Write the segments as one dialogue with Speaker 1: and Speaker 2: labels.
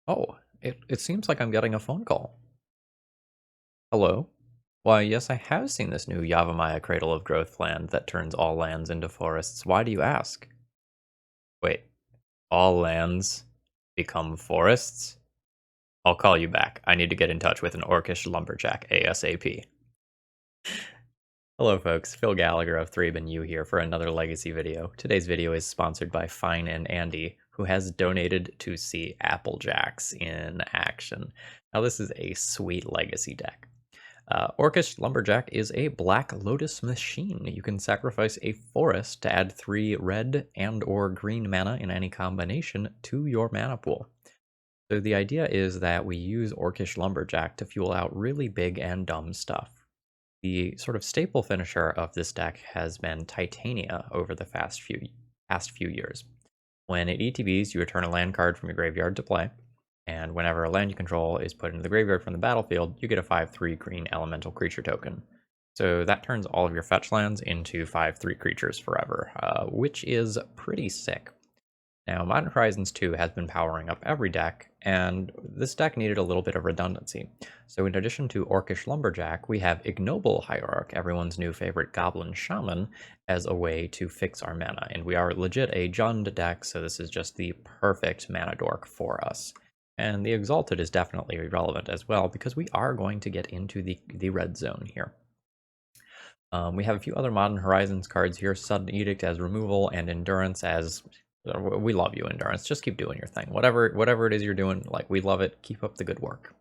Speaker 1: Oh, it seems like I'm getting a phone call. Hello? Why, yes, I have seen this new Yavimaya Cradle of Growth land that turns all lands into forests. Why do you ask? Wait, all lands become forests? I'll call you back. I need to get in touch with an Orcish Lumberjack ASAP. Hello folks, Phil Gallagher of ThrabenU here for another Legacy video. Today's video is sponsored by Fine and Andy, who has donated to see Applejacks in action. Now this is a sweet Legacy deck. Orcish Lumberjack is a Black Lotus machine. You can sacrifice a forest to add 3 red and or green mana in any combination to your mana pool. So the idea is that we use Orcish Lumberjack to fuel out really big and dumb stuff. The sort of staple finisher of this deck has been Titania over the past few years. When it ETBs, you return a land card from your graveyard to play, and whenever a land you control is put into the graveyard from the battlefield, you get a 5/3 green elemental creature token. So that turns all of your fetch lands into 5/3 creatures forever, which is pretty sick. Now, Modern Horizons 2 has been powering up every deck, and this deck needed a little bit of redundancy. So in addition to Orcish Lumberjack, we have Ignoble Hierarch, everyone's new favorite Goblin Shaman, as a way to fix our mana. And we are legit a Jund deck, so this is just the perfect mana dork for us. And the Exalted is definitely relevant as well, because we are going to get into the red zone here. We have a few other Modern Horizons cards here, Sudden Edict as removal, and Endurance as... We love you, Endurance. Just keep doing your thing. Whatever it is you're doing, like, we love it. Keep up the good work.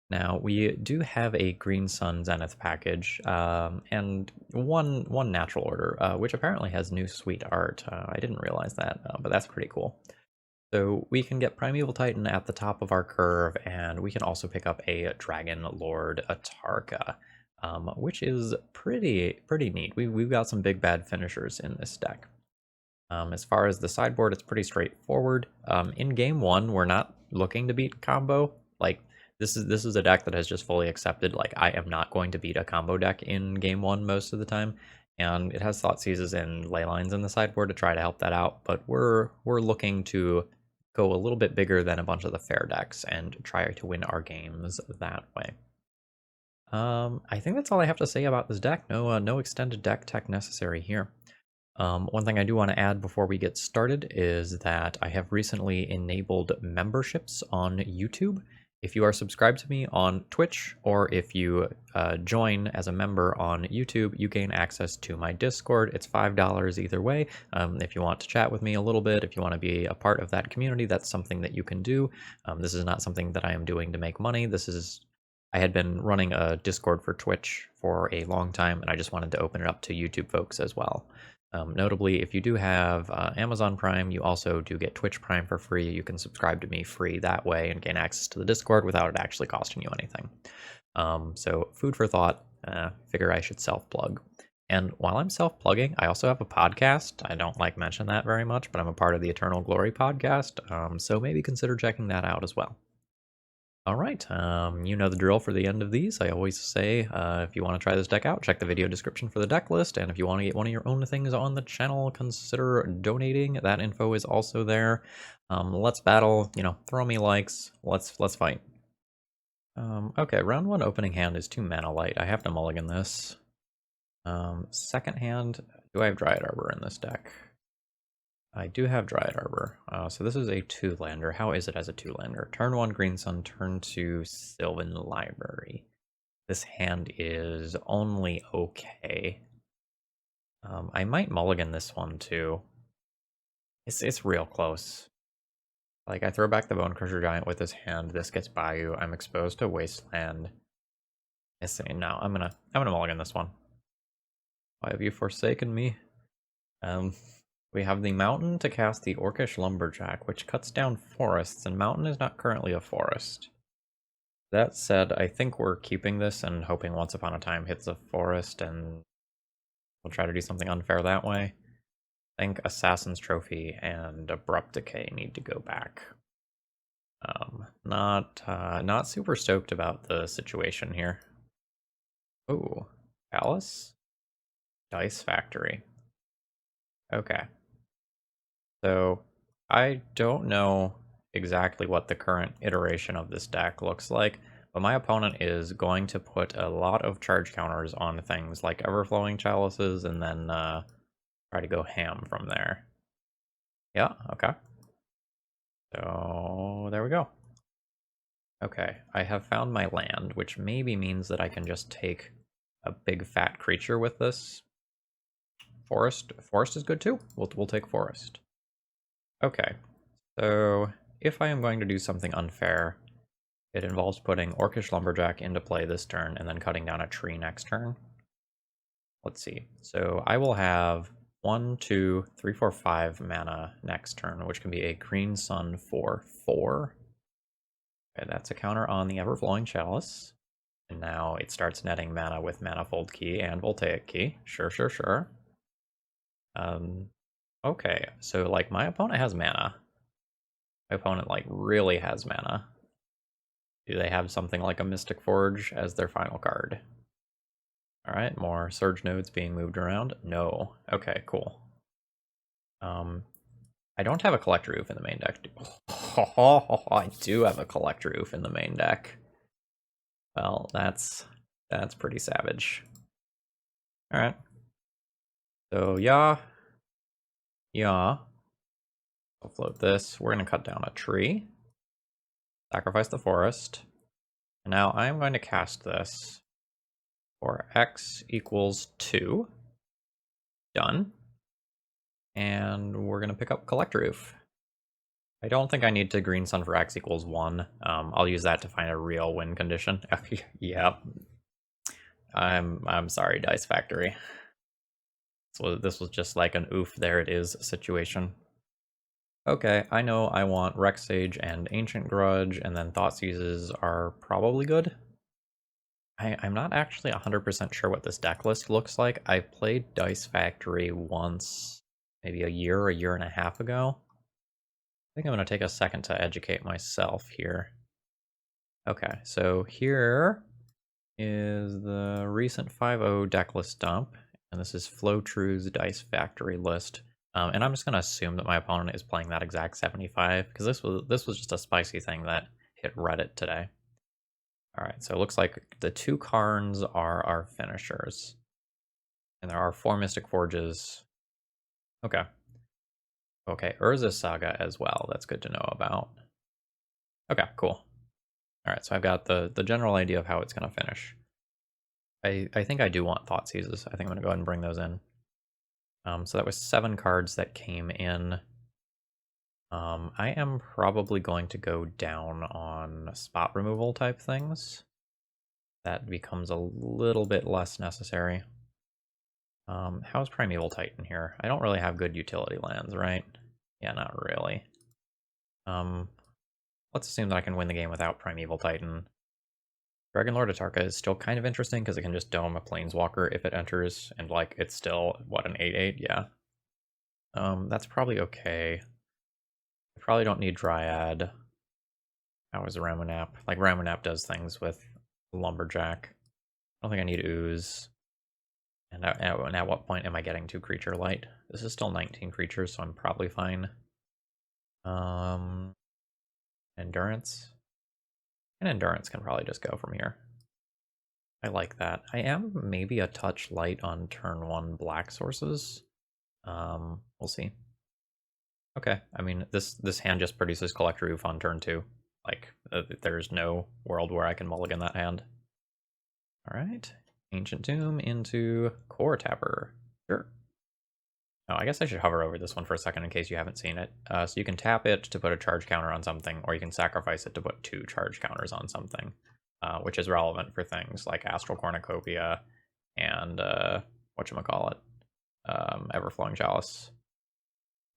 Speaker 1: Now, we do have a Green Sun Zenith package, and one natural order, which apparently has new sweet art. I didn't realize that, but that's pretty cool. So we can get Primeval Titan at the top of our curve, and we can also pick up a Dragon Lord Atarka, which is pretty neat. We've got some big bad finishers in this deck. As far as the sideboard, it's pretty straightforward. In game 1, we're not looking to beat combo. Like, this is a deck that has just fully accepted, like, I am not going to beat a combo deck in game 1 most of the time. And it has Thoughtseizes and Leylines in the sideboard to try to help that out. But we're looking to go a little bit bigger than a bunch of the fair decks and try to win our games that way. I think that's all I have to say about this deck. No extended deck tech necessary here. One thing I do want to add before we get started is that I have recently enabled memberships on YouTube. If you are subscribed to me on Twitch, or if you join as a member on YouTube, you gain access to my Discord. It's $5 either way. If you want to chat with me a little bit, if you want to be a part of that community, that's something that you can do. This is not something that I am doing to make money. I had been running a Discord for Twitch for a long time, and I just wanted to open it up to YouTube folks as well. Notably, if you do have Amazon Prime, you also do get Twitch Prime for free. You can subscribe to me free that way and gain access to the Discord without it actually costing you anything. So food for thought, figure I should self-plug. And while I'm self-plugging, I also have a podcast. I don't like mention that very much, but I'm a part of the Eternal Glory podcast, so maybe consider checking that out as well. All right, you know the drill for the end of these. I always say, if you want to try this deck out, check the video description for the deck list, and if you want to get one of your own things on the channel, consider donating. That info is also there. Let's battle, throw me likes, let's fight. Okay, round 1 opening hand is 2 mana light. I have to mulligan this. Second hand, do I have Dryad Arbor in this deck? I do have Dryad Arbor, so this is a 2-lander. How is it as a 2-lander? Turn 1 Green Sun, turn 2 Sylvan Library. This hand is only okay. I might mulligan this one too. It's real close. Like, I throw back the Bone Crusher Giant with this hand. This gets Bayou. I'm exposed to Wasteland. No, I'm gonna mulligan this one. Why have you forsaken me? We have the Mountain to cast the Orcish Lumberjack, which cuts down forests, and Mountain is not currently a forest. That said, I think we're keeping this and hoping Once Upon a Time hits a forest, and we'll try to do something unfair that way. I think Assassin's Trophy and Abrupt Decay need to go back. Not super stoked about the situation here. Ooh, Palace? Dice Factory. Okay. So, I don't know exactly what the current iteration of this deck looks like, but my opponent is going to put a lot of charge counters on things like Everflowing Chalices and then try to go ham from there. Yeah, okay. So there we go. Okay, I have found my land, which maybe means that I can just take a big fat creature with this. Forest is good too. We'll take forest. Okay, so if I am going to do something unfair, it involves putting Orcish Lumberjack into play this turn and then cutting down a tree next turn. Let's see. So I will have 1, 2, 3, 4, 5 mana next turn, which can be a green sun for 4. Okay, that's a counter on the Everflowing Chalice. And now it starts netting mana with Manifold Key and Voltaic Key. Sure, sure, sure. Okay, so like my opponent has mana. My opponent like really has mana. Do they have something like a Mystic Forge as their final card? Alright, more Surge nodes being moved around. No. Okay, cool. I don't have a Collector Roof in the main deck. I do have a Collector Roof in the main deck. Well, that's pretty savage. Alright. So, yeah. I'll float this. We're going to cut down a tree. Sacrifice the forest. And now I'm going to cast this for X equals 2. Done. And we're going to pick up Collector Roof. I don't think I need to green sun for X equals 1. I'll use that to find a real win condition. Yep. I'm sorry, Dice Factory. So this was just like an oof, there it is situation. Okay, I know I want Rex Sage and Ancient Grudge, and then Thoughtseizes are probably good. I'm not actually 100% sure what this deck list looks like. I played Dice Factory once, maybe a year and a half ago. I think I'm going to take a second to educate myself here. Okay, so here is the recent 5.0 deck list dump, and this is Flowtrue's Dice Factory list. And I'm just going to assume that my opponent is playing that exact 75, because this was just a spicy thing that hit Reddit today. Alright, so it looks like the 2 Karns are our finishers. And there are 4 Mystic Forges. Okay. Okay, Urza's Saga as well. That's good to know about. Okay, cool. Alright, so I've got the general idea of how it's going to finish. I think I do want Thoughtseizes. I think I'm going to go ahead and bring those in. So that was 7 cards that came in. I am probably going to go down on spot removal type things. That becomes a little bit less necessary. How's Primeval Titan here? I don't really have good utility lands, right? Yeah, not really. Let's assume that I can win the game without Primeval Titan. Dragonlord Atarka is still kind of interesting because it can just dome a Planeswalker if it enters, and like it's still, what, an 8/8? Yeah. That's probably okay. I probably don't need Dryad. How is Ramunap? Like, Ramunap does things with Lumberjack. I don't think I need Ooze. And at what point am I getting to Creature Light? This is still 19 creatures, so I'm probably fine. Endurance. And Endurance can probably just go from here. I like that. I am maybe a touch light on turn 1 black sources. We'll see. Okay, I mean, this hand just produces Collector Roof on turn 2. Like, there's no world where I can mulligan that hand. Alright, Ancient Tomb into Core Tapper. Sure. Oh, I guess I should hover over this one for a second in case you haven't seen it. So you can tap it to put a charge counter on something, or you can sacrifice it to put 2 charge counters on something, which is relevant for things like Astral Cornucopia and, whatchamacallit, Everflowing Chalice.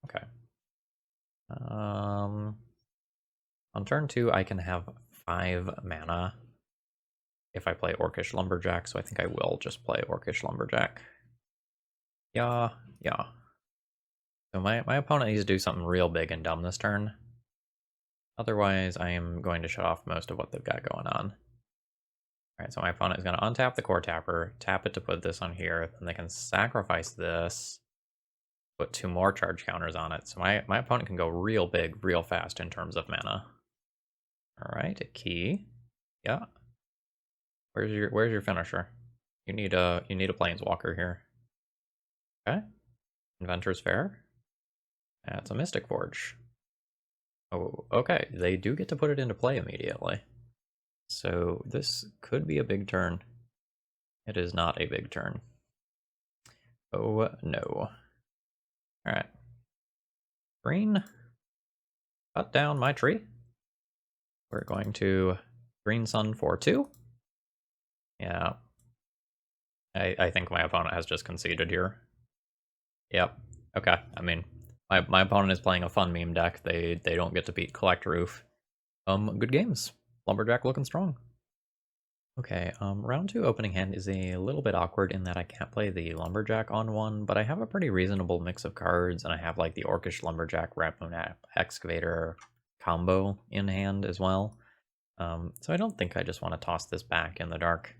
Speaker 1: Okay. On turn 2, I can have 5 mana if I play Orcish Lumberjack, so I think I will just play Orcish Lumberjack. Yeah. So my opponent needs to do something real big and dumb this turn. Otherwise, I am going to shut off most of what they've got going on. Alright, so my opponent is going to untap the Core Tapper, tap it to put this on here, then they can sacrifice this, put 2 more charge counters on it. So my opponent can go real big, real fast in terms of mana. Alright, a key. Yeah. Where's your finisher? You need a planeswalker here. Okay. Inventor's Fair. That's a Mystic Forge. Oh, okay. They do get to put it into play immediately. So this could be a big turn. It is not a big turn. Oh, no. Alright. Green. Cut down my tree. We're going to Green Sun for 2. Yeah. I think my opponent has just conceded here. Yep. Okay. I mean, my opponent is playing a fun meme deck. They don't get to beat Collect Roof. Good games. Lumberjack looking strong. Okay, round 2 opening hand is a little bit awkward in that I can't play the Lumberjack on one, but I have a pretty reasonable mix of cards, and I have like the Orcish Lumberjack Reanimator Excavator combo in hand as well. So I don't think I just want to toss this back in the dark.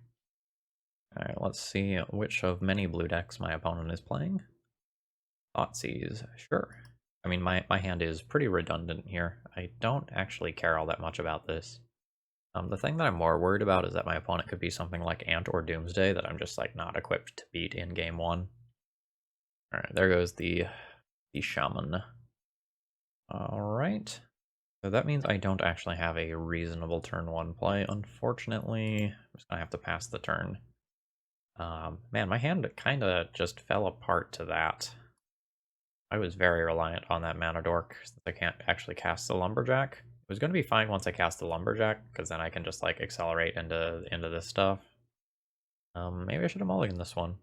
Speaker 1: Alright, let's see which of many blue decks my opponent is playing. Thoughtseize, sure. I mean, my hand is pretty redundant here. I don't actually care all that much about this. The thing that I'm more worried about is that my opponent could be something like Ant or Doomsday that I'm just like not equipped to beat in game 1. Alright, there goes the Shaman. Alright. So that means I don't actually have a reasonable turn 1 play, unfortunately. I'm just gonna have to pass the turn. Man, my hand kinda just fell apart to that. I was very reliant on that mana dork since I can't actually cast the Lumberjack. It was going to be fine once I cast the Lumberjack, because then I can just like accelerate into this stuff. Maybe I should have mulliganed this one.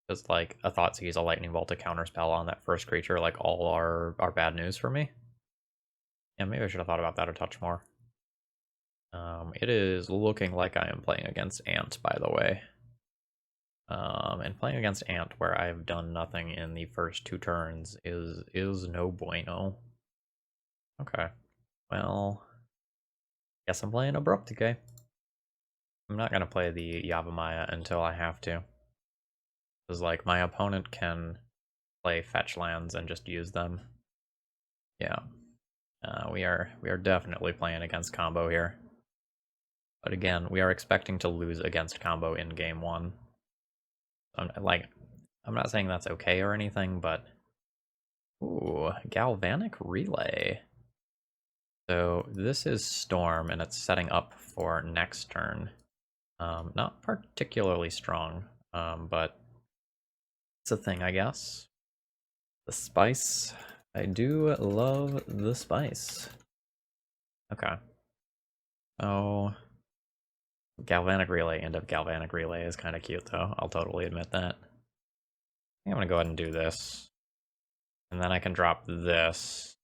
Speaker 1: Because like a Thoughtseize, a Lightning Bolt, a counterspell on that first creature, like all are bad news for me. Yeah, maybe I should have thought about that a touch more. It is looking like I am playing against Ant, by the way. And playing against Ant, where I've done nothing in the first 2 turns, is no bueno. Okay. Well, guess I'm playing Abrupt Decay. I'm not gonna play the Yavimaya until I have to. Because, like, my opponent can play fetch lands and just use them. Yeah. We are definitely playing against combo here. But again, we are expecting to lose against combo in game 1. I'm not saying that's okay or anything, but... Ooh, Galvanic Relay. So this is Storm, and it's setting up for next turn. Not particularly strong, but it's a thing, I guess. The spice. I do love the spice. Okay. Oh, Galvanic Relay, end of Galvanic Relay is kind of cute, though. I'll totally admit that. I'm gonna go ahead and do this. And then I can drop this.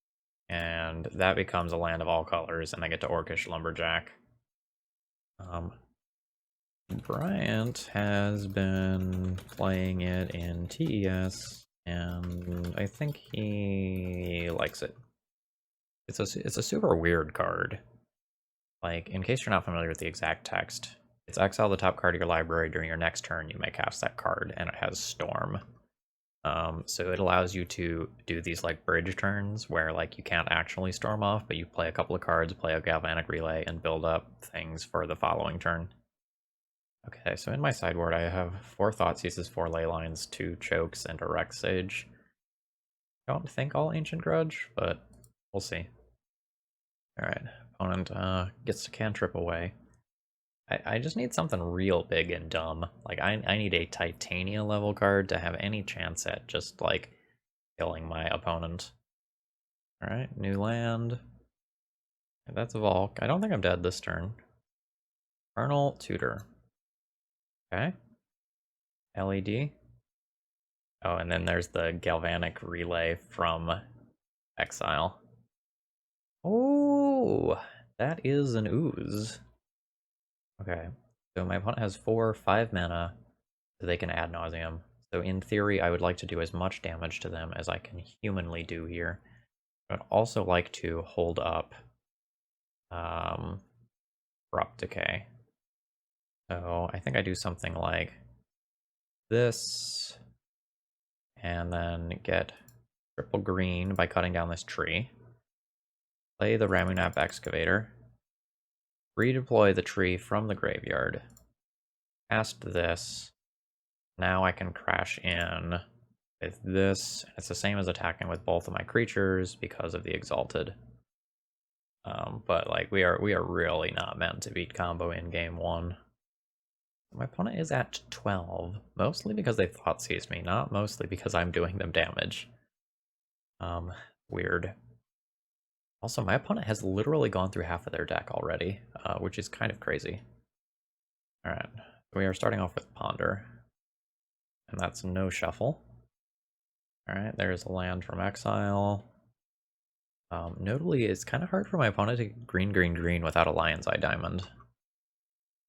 Speaker 1: And that becomes a land of all colors, and I get to Orcish Lumberjack. Bryant has been playing it in TES, and I think he likes it. It's a super weird card. Like, in case you're not familiar with the exact text, it's exile the top card of your library during your next turn, you may cast that card, and it has Storm. So it allows you to do these like bridge turns where like you can't actually storm off, but you play a couple of cards, play a Galvanic Relay, and build up things for the following turn. Okay, so in my sideboard I have 4 Thoughtseizes, 4 Leylines, 2 Chokes, and a Rex Sage. I don't think all Ancient Grudge, but we'll see. Alright, opponent gets to cantrip away. I just need something real big and dumb. Like, I need a Titania level card to have any chance at just, like, killing my opponent. Alright, new land. That's a Volk. I don't think I'm dead this turn. Carnal Tutor. Okay. LED. Oh, and then there's the Galvanic Relay from Exile. Oh, that is an ooze. Okay, so my opponent has 5 mana, so they can ad nauseum. So in theory, I would like to do as much damage to them as I can humanly do here. I would also like to hold up Abrupt Decay. So I think I do something like this, And then get triple green by cutting down this tree. Play the Ramunap excavator. Redeploy the tree from the graveyard. Cast this. Now I can crash in with this. It's the same as attacking with both of my creatures because of the Exalted. But like we are really not meant to beat combo in game 1. My opponent is at 12, mostly because they thought seized me, not mostly because I'm doing them damage. Weird. Also, my opponent has literally gone through half of their deck already, which is kind of crazy. Alright, we are starting off with Ponder. And that's no shuffle. Alright, there's a land from exile. Notably, it's kind of hard for my opponent to green without a Lion's Eye Diamond.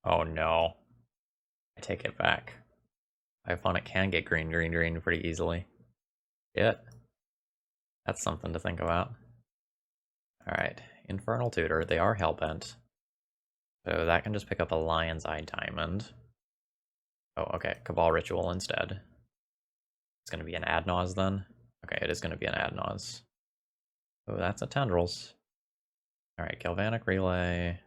Speaker 1: Oh no. I take it back. My opponent can get green pretty easily. Yeah. That's something to think about. Alright, Infernal Tutor. They are Hellbent. So that can just pick up a Lion's Eye Diamond. Oh, okay. Cabal Ritual instead. It's going to be an Ad Naus then? Okay, it is going to be an Ad Naus. Oh, that's a Tendrils. Alright, Galvanic Relay.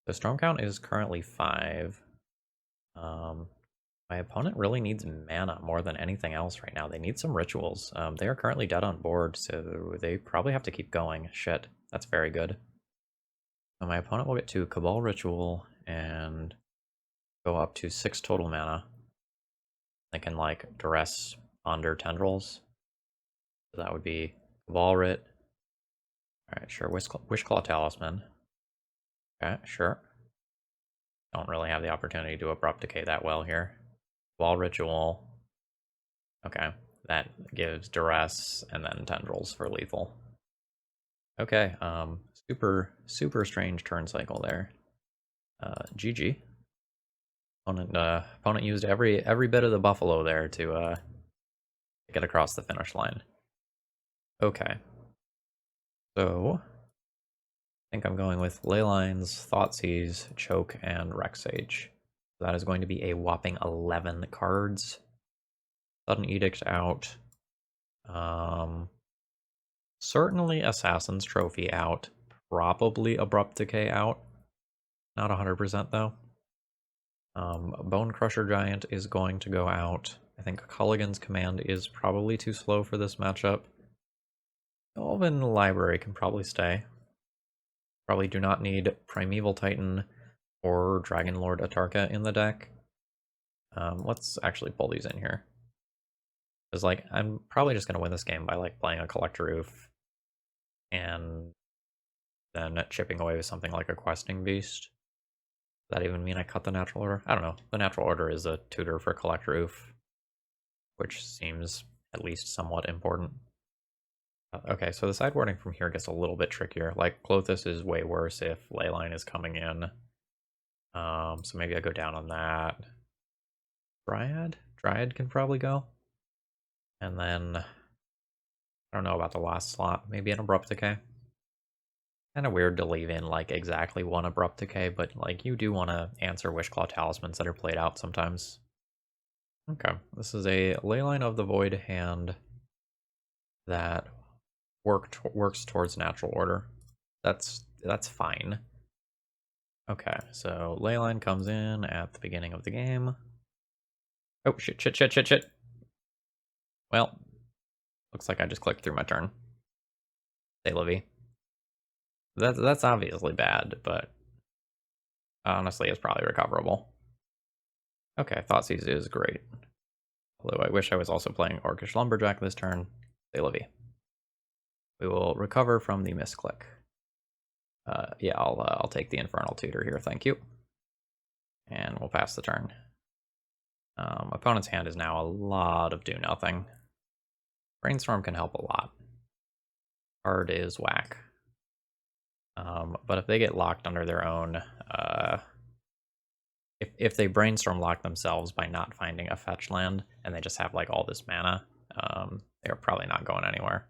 Speaker 1: The Storm count is currently 5. My opponent really needs mana more than anything else right now. They need some rituals. They are currently dead on board, so they probably have to keep going. Shit, that's very good. So my opponent will get to Cabal Ritual and go up to 6 total mana. They can like Duress Ponder Tendrils. So that would be Cabal Rit. Alright, sure. Wishclaw Talisman. Okay, sure. Don't really have the opportunity to Abrupt Decay that well here. Wall Ritual. Okay, that gives Duress and then Tendrils for lethal. Okay, super strange turn cycle there. GG. Opponent used every bit of the buffalo there to get across the finish line. Okay. So I think I'm going with Leylines, Thoughtseize, Choke, and Rexage. That is going to be a whopping 11 cards. Sudden Edict out. Certainly Assassin's Trophy out. Probably Abrupt Decay out. Not 100% though. Bone Crusher Giant is going to go out. I think Culligan's Command is probably too slow for this matchup. Elven Library can probably stay. Probably do not need Primeval Titan or Dragonlord Atarka in the deck. Let's actually pull these in here. Because, like, I'm probably just going to win this game by, like, playing a Collector Roof and then chipping away with something like a Questing Beast. Does that even mean I cut the Natural Order? I don't know. The Natural Order is a tutor for Collector Roof, which seems at least somewhat important. Okay, so the sideboarding from here gets a little bit trickier. Like, Clothis is way worse if Leyline is coming in. So maybe I go down on that. Dryad can probably go. And then, I don't know about the last slot. Maybe an Abrupt Decay. Kind of weird to leave in, like, exactly one Abrupt Decay, but, like, you do want to answer Wishclaw Talismans that are played out sometimes. Okay, this is a Leyline of the Void hand that works towards Natural Order. That's fine. Okay, so Leyline comes in at the beginning of the game. Oh, shit. Well, looks like I just clicked through my turn. Say, Livy. That's obviously bad, but honestly, it's probably recoverable. Okay, Thoughtseize is great. Although I wish I was also playing Orcish Lumberjack this turn. Say, Livy. We will recover from the misclick. Yeah, I'll take the Infernal Tutor here, thank you. And we'll pass the turn. Opponent's hand is now a lot of do-nothing. Brainstorm can help a lot. Card is whack. But if they get locked under their own... if they Brainstorm lock themselves by not finding a fetch land, and they just have like all this mana, they're probably not going anywhere.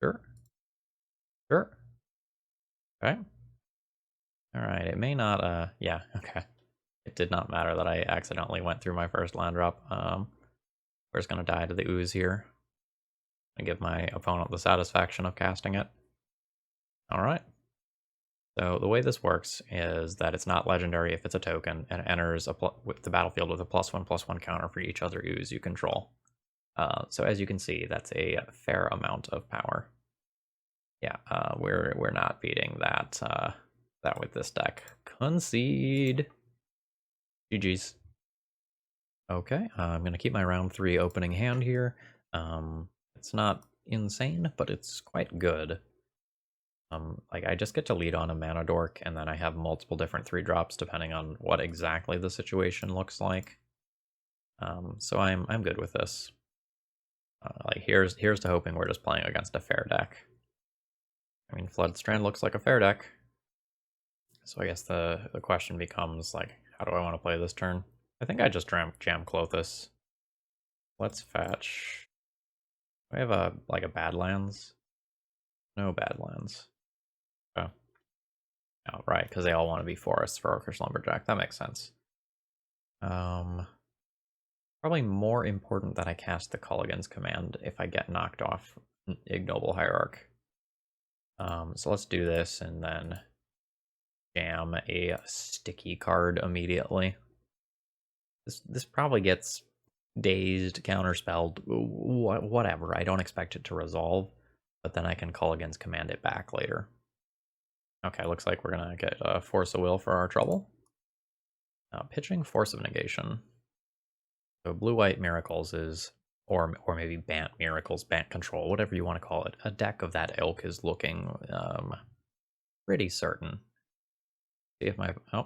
Speaker 1: Sure. Okay. Alright, it may not, yeah, okay. It did not matter that I accidentally went through my first land drop. We're just going to die to the ooze here. And give my opponent the satisfaction of casting it. Alright. So the way this works is that it's not legendary if it's a token, and it enters the battlefield with a +1/+1 counter for each other ooze you control. So as you can see, that's a fair amount of power. Yeah, we're not beating that that with this deck. Concede. GG's. Okay, I'm gonna keep my round 3 opening hand here. It's not insane, but it's quite good. Like I just get to lead on a mana dork, and then I have multiple different 3-drops depending on what exactly the situation looks like. So I'm good with this. Like here's to hoping we're just playing against a fair deck. I mean, Floodstrand looks like a fair deck. So I guess the question becomes like, how do I want to play this turn? I think I just jam Lotus. Let's fetch. Do I have a Badlands? No Badlands. Oh. Oh, right, because they all want to be forests for Orcish Lumberjack. That makes sense. Probably more important that I cast the Culligan's Command if I get knocked off Ignoble Hierarch. So let's do this and then jam a sticky card immediately. This probably gets dazed, counterspelled, whatever. I don't expect it to resolve, but then I can Culligan's Command it back later. Okay, looks like we're gonna get a Force of Will for our trouble. Pitching Force of Negation. So Blue-White Miracles is, or maybe Bant Miracles, Bant Control, whatever you want to call it. A deck of that ilk is looking pretty certain. See if my, oh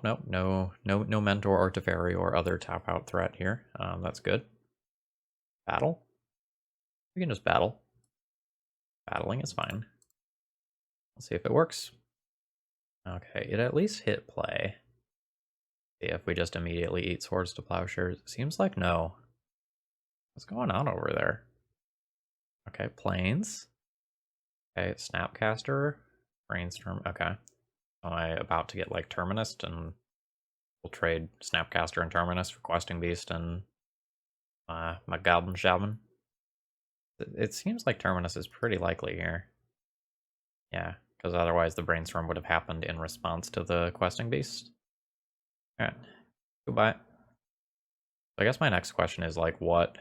Speaker 1: no Mentor or Teferi or other tap out threat here. That's good. Battle. We can just battle. Battling is fine. Let's see if it works. Okay, it at least hit play. See if we just immediately eat Swords to Plowshares. Seems like no. What's going on over there? Okay, Plains. Okay, Snapcaster. Brainstorm. Okay. Am I about to get like Terminus, and we'll trade Snapcaster and Terminus for Questing Beast and my Goblin Shaman? It seems like Terminus is pretty likely here. Yeah, because otherwise the Brainstorm would have happened in response to the Questing Beast. Alright, goodbye. So I guess my next question is like, what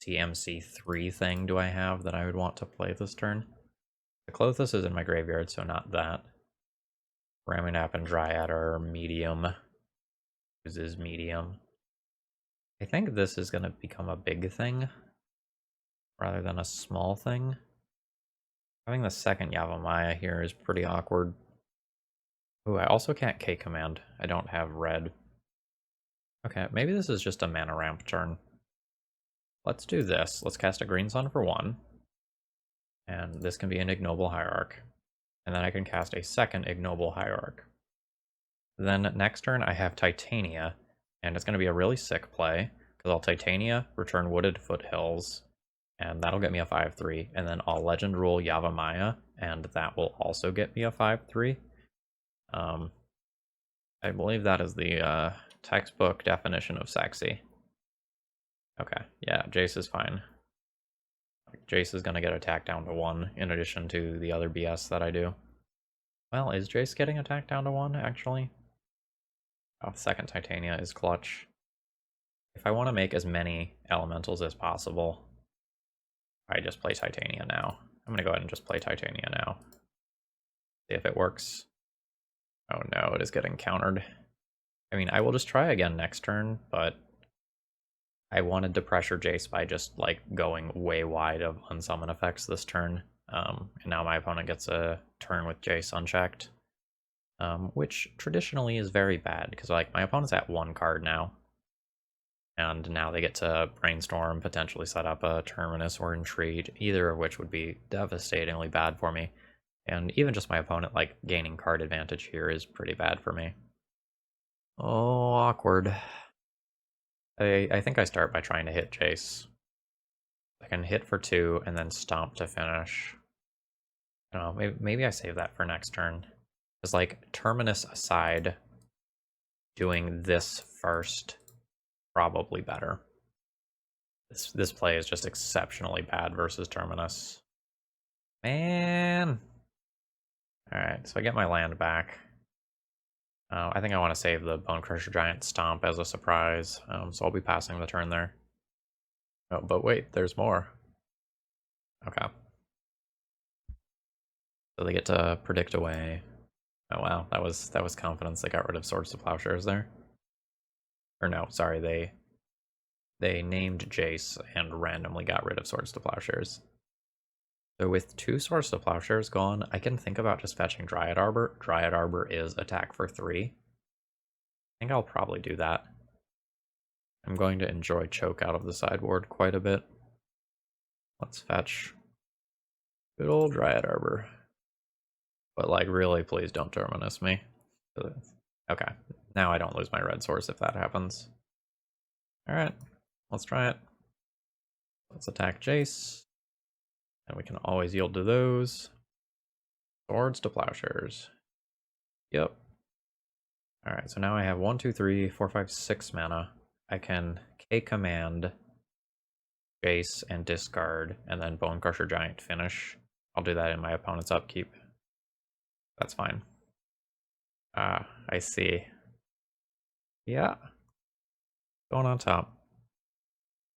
Speaker 1: TMC3 thing do I have that I would want to play this turn? The Clothis is in my graveyard, so not that. Ramunap and Dryad are medium. This is medium. I think this is going to become a big thing rather than a small thing. Having the second Yavimaya here is pretty awkward. Ooh, I also can't K-command. I don't have red. Okay, maybe this is just a mana ramp turn. Let's do this. Let's cast a Green Sun for 1. And this can be an Ignoble Hierarch. And then I can cast a second Ignoble Hierarch. Then next turn I have Titania, and it's going to be a really sick play, because I'll Titania, return Wooded Foothills, and that'll get me a 5/3, and then I'll Legend Rule Yavimaya, and that will also get me a 5/3. I believe that is the textbook definition of sexy. Okay, yeah, Jace is fine. Jace is going to get attack down to 1, in addition to the other BS that I do. Well, is Jace getting attack down to 1, actually? Oh, second Titania is clutch. If I want to make as many elementals as possible, I just play Titania now. I'm going to go ahead and just play Titania now. See if it works. Oh no, it is getting countered. I mean, I will just try again next turn, but I wanted to pressure Jace by just like going way wide of unsummon effects this turn. And now my opponent gets a turn with Jace unchecked. Which traditionally is very bad, because like my opponent's at 1 card now. And now they get to Brainstorm, potentially set up a Terminus or Entreat, either of which would be devastatingly bad for me. And even just my opponent like gaining card advantage here is pretty bad for me. Oh, awkward. I think I start by trying to hit Jace. I can hit for 2 and then stomp to finish. I don't know, maybe I save that for next turn. Because like Terminus aside, doing this first probably better. This play is just exceptionally bad versus Terminus. Man! Alright, so I get my land back. I think I want to save the Bone Crusher Giant Stomp as a surprise, so I'll be passing the turn there. Oh, but wait, there's more. Okay. So they get to predict away. Oh wow, that was confidence. They got rid of Swords to Plowshares there. Or no, sorry, they named Jace and randomly got rid of Swords to Plowshares. So with 2 Swords to Plowshares gone, I can think about just fetching Dryad Arbor. Dryad Arbor is attack for 3. I think I'll probably do that. I'm going to enjoy Choke out of the sideboard quite a bit. Let's fetch good old Dryad Arbor. But like, really, please don't Terminus me. Okay, now I don't lose my red source if that happens. Alright, let's try it. Let's attack Jace. And we can always yield to those. Swords to Plowshares. Yep. Alright, so now I have 1, 2, 3, 4, 5, 6 mana. I can K-Command Jace and discard, and then Bone Crusher Giant finish. I'll do that in my opponent's upkeep. That's fine. Ah, I see. Yeah. Going on top.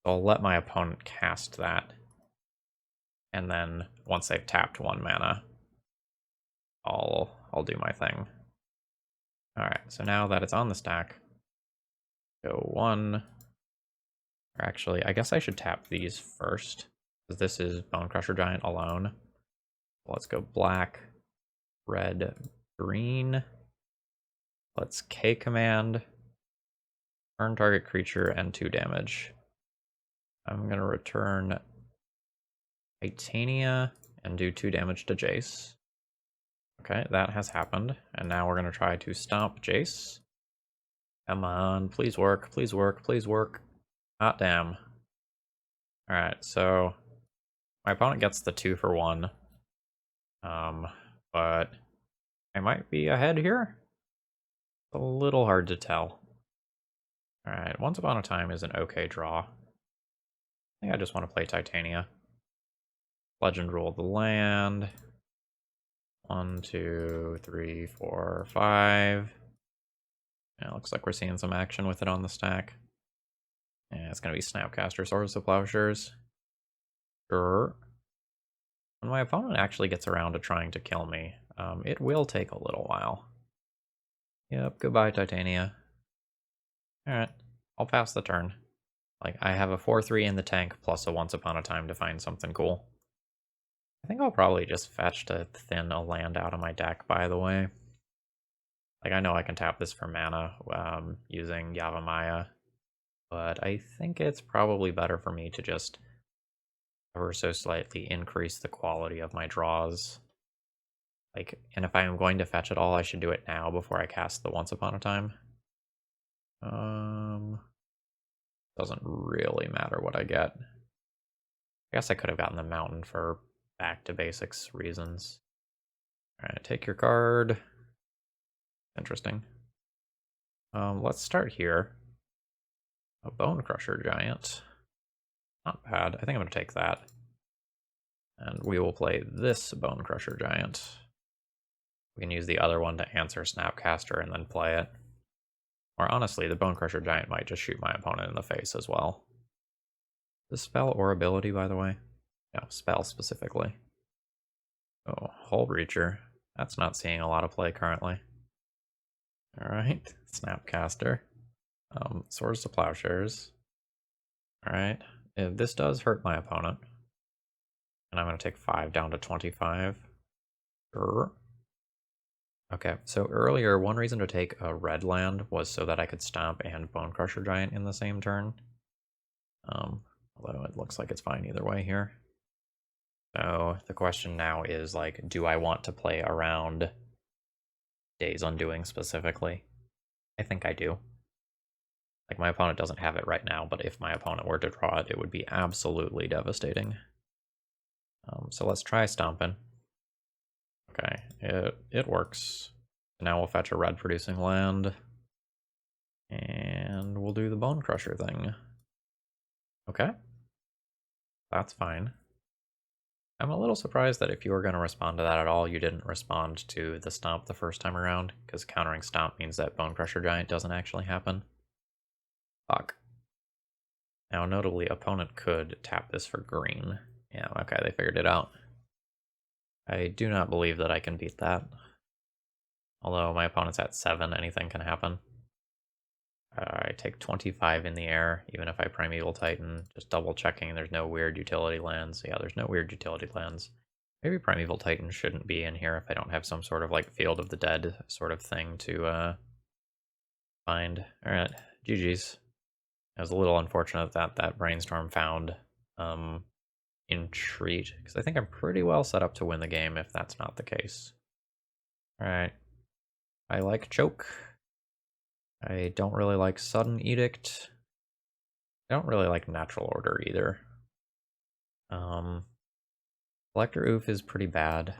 Speaker 1: So I'll let my opponent cast that. And then once they've tapped 1 mana, I'll do my thing. Alright, so now that it's on the stack, go 1. Or actually, I guess I should tap these first, because this is Bone Crusher Giant alone. Let's go black, red, green. Let's K-Command, turn target creature, and 2 damage. I'm going to return Titania and do 2 damage to Jace. Okay, that has happened. And now we're going to try to stomp Jace. Come on, please work, please work, please work. Hot damn. Alright, so my opponent gets the 2 for 1. But I might be ahead here. It's a little hard to tell. Alright, Once Upon a Time is an okay draw. I think I just want to play Titania. Legend Rule the land. 1, 2, 3, 4, 5. Yeah, looks like we're seeing some action with it on the stack. Yeah, it's going to be Snapcaster, Swords to Plowshares. Sure. When my opponent actually gets around to trying to kill me, it will take a little while. Yep, goodbye Titania. Alright, I'll pass the turn. Like, I have a 4-3 in the tank plus a Once Upon a Time to find something cool. I think I'll probably just fetch to thin a land out of my deck, by the way. Like, I know I can tap this for mana using Yavimaya, but I think it's probably better for me to just ever so slightly increase the quality of my draws. Like, and if I'm going to fetch at all, I should do it now before I cast the Once Upon a Time. Doesn't really matter what I get. I guess I could have gotten the Mountain for back to basics reasons. Alright, take your card. Interesting. Let's start here. A Bone Crusher Giant. Not bad. I think I'm going to take that. And we will play this Bone Crusher Giant. We can use the other one to answer Snapcaster and then play it. Or honestly, the Bone Crusher Giant might just shoot my opponent in the face as well. The spell or ability, by the way? No, spell specifically. Oh, Hull Breacher. That's not seeing a lot of play currently. Alright, Snapcaster. Swords to Plowshares. Alright, this does hurt my opponent. And I'm going to take 5 down to 25. Sure. Okay, so earlier, one reason to take a red land was so that I could stomp and Bone Crusher Giant in the same turn. Although it looks like it's fine either way here. So the question now is, like, do I want to play around Days Undoing specifically? I think I do. Like, my opponent doesn't have it right now, but if my opponent were to draw it, it would be absolutely devastating. So let's try stomping. Okay, it works. Now we'll fetch a red producing land. And we'll do the Bone Crusher thing. Okay, That's fine. I'm a little surprised that if you were going to respond to that at all, you didn't respond to the Stomp the first time around, because countering Stomp means that Bone Crusher Giant doesn't actually happen. Fuck. Now, notably, opponent could tap this for green. Yeah, okay, they figured it out. I do not believe that I can beat that. Although my opponent's at 7, anything can happen. I take 25 in the air, even if I Primeval Titan. Just double checking there's no weird utility lands. Yeah, there's no weird utility lands. Maybe Primeval Titan shouldn't be in here if I don't have some sort of like Field of the Dead sort of thing to find. Alright, GG's. It was a little unfortunate that that Brainstorm found Entreat, because I think I'm pretty well set up to win the game if that's not the case. Alright. I like Choke. I don't really like Sudden Edict. I don't really like Natural Order either. Collector Oof is pretty bad.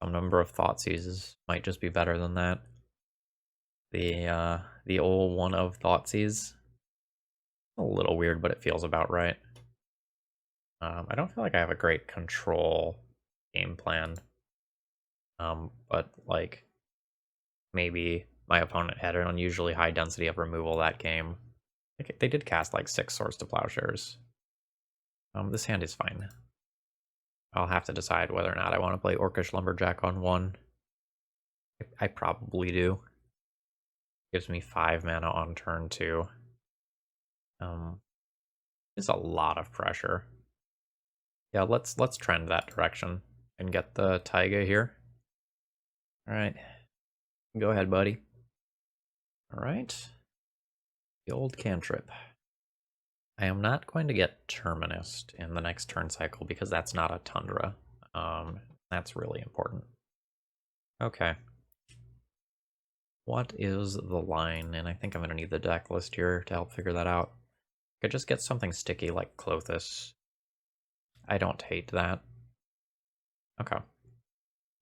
Speaker 1: Some number of Thought Seizes might just be better than that. The old one of Thought Seize. A little weird, but it feels about right. I don't feel like I have a great control game plan. But like maybe my opponent had an unusually high density of removal that game. They did cast like 6 Swords to Plowshares. This hand is fine. I'll have to decide whether or not I want to play Orcish Lumberjack on 1. I probably do. Gives me 5 mana on turn 2. It's a lot of pressure. Yeah, let's trend that direction and get the Taiga here. Alright. Go ahead, buddy. Alright. The old cantrip. I am not going to get Terminus in the next turn cycle because that's not a Tundra. That's really important. Okay. What is the line? And I think I'm going to need the deck list here to help figure that out. I could just get something sticky like Clothis. I don't hate that. Okay.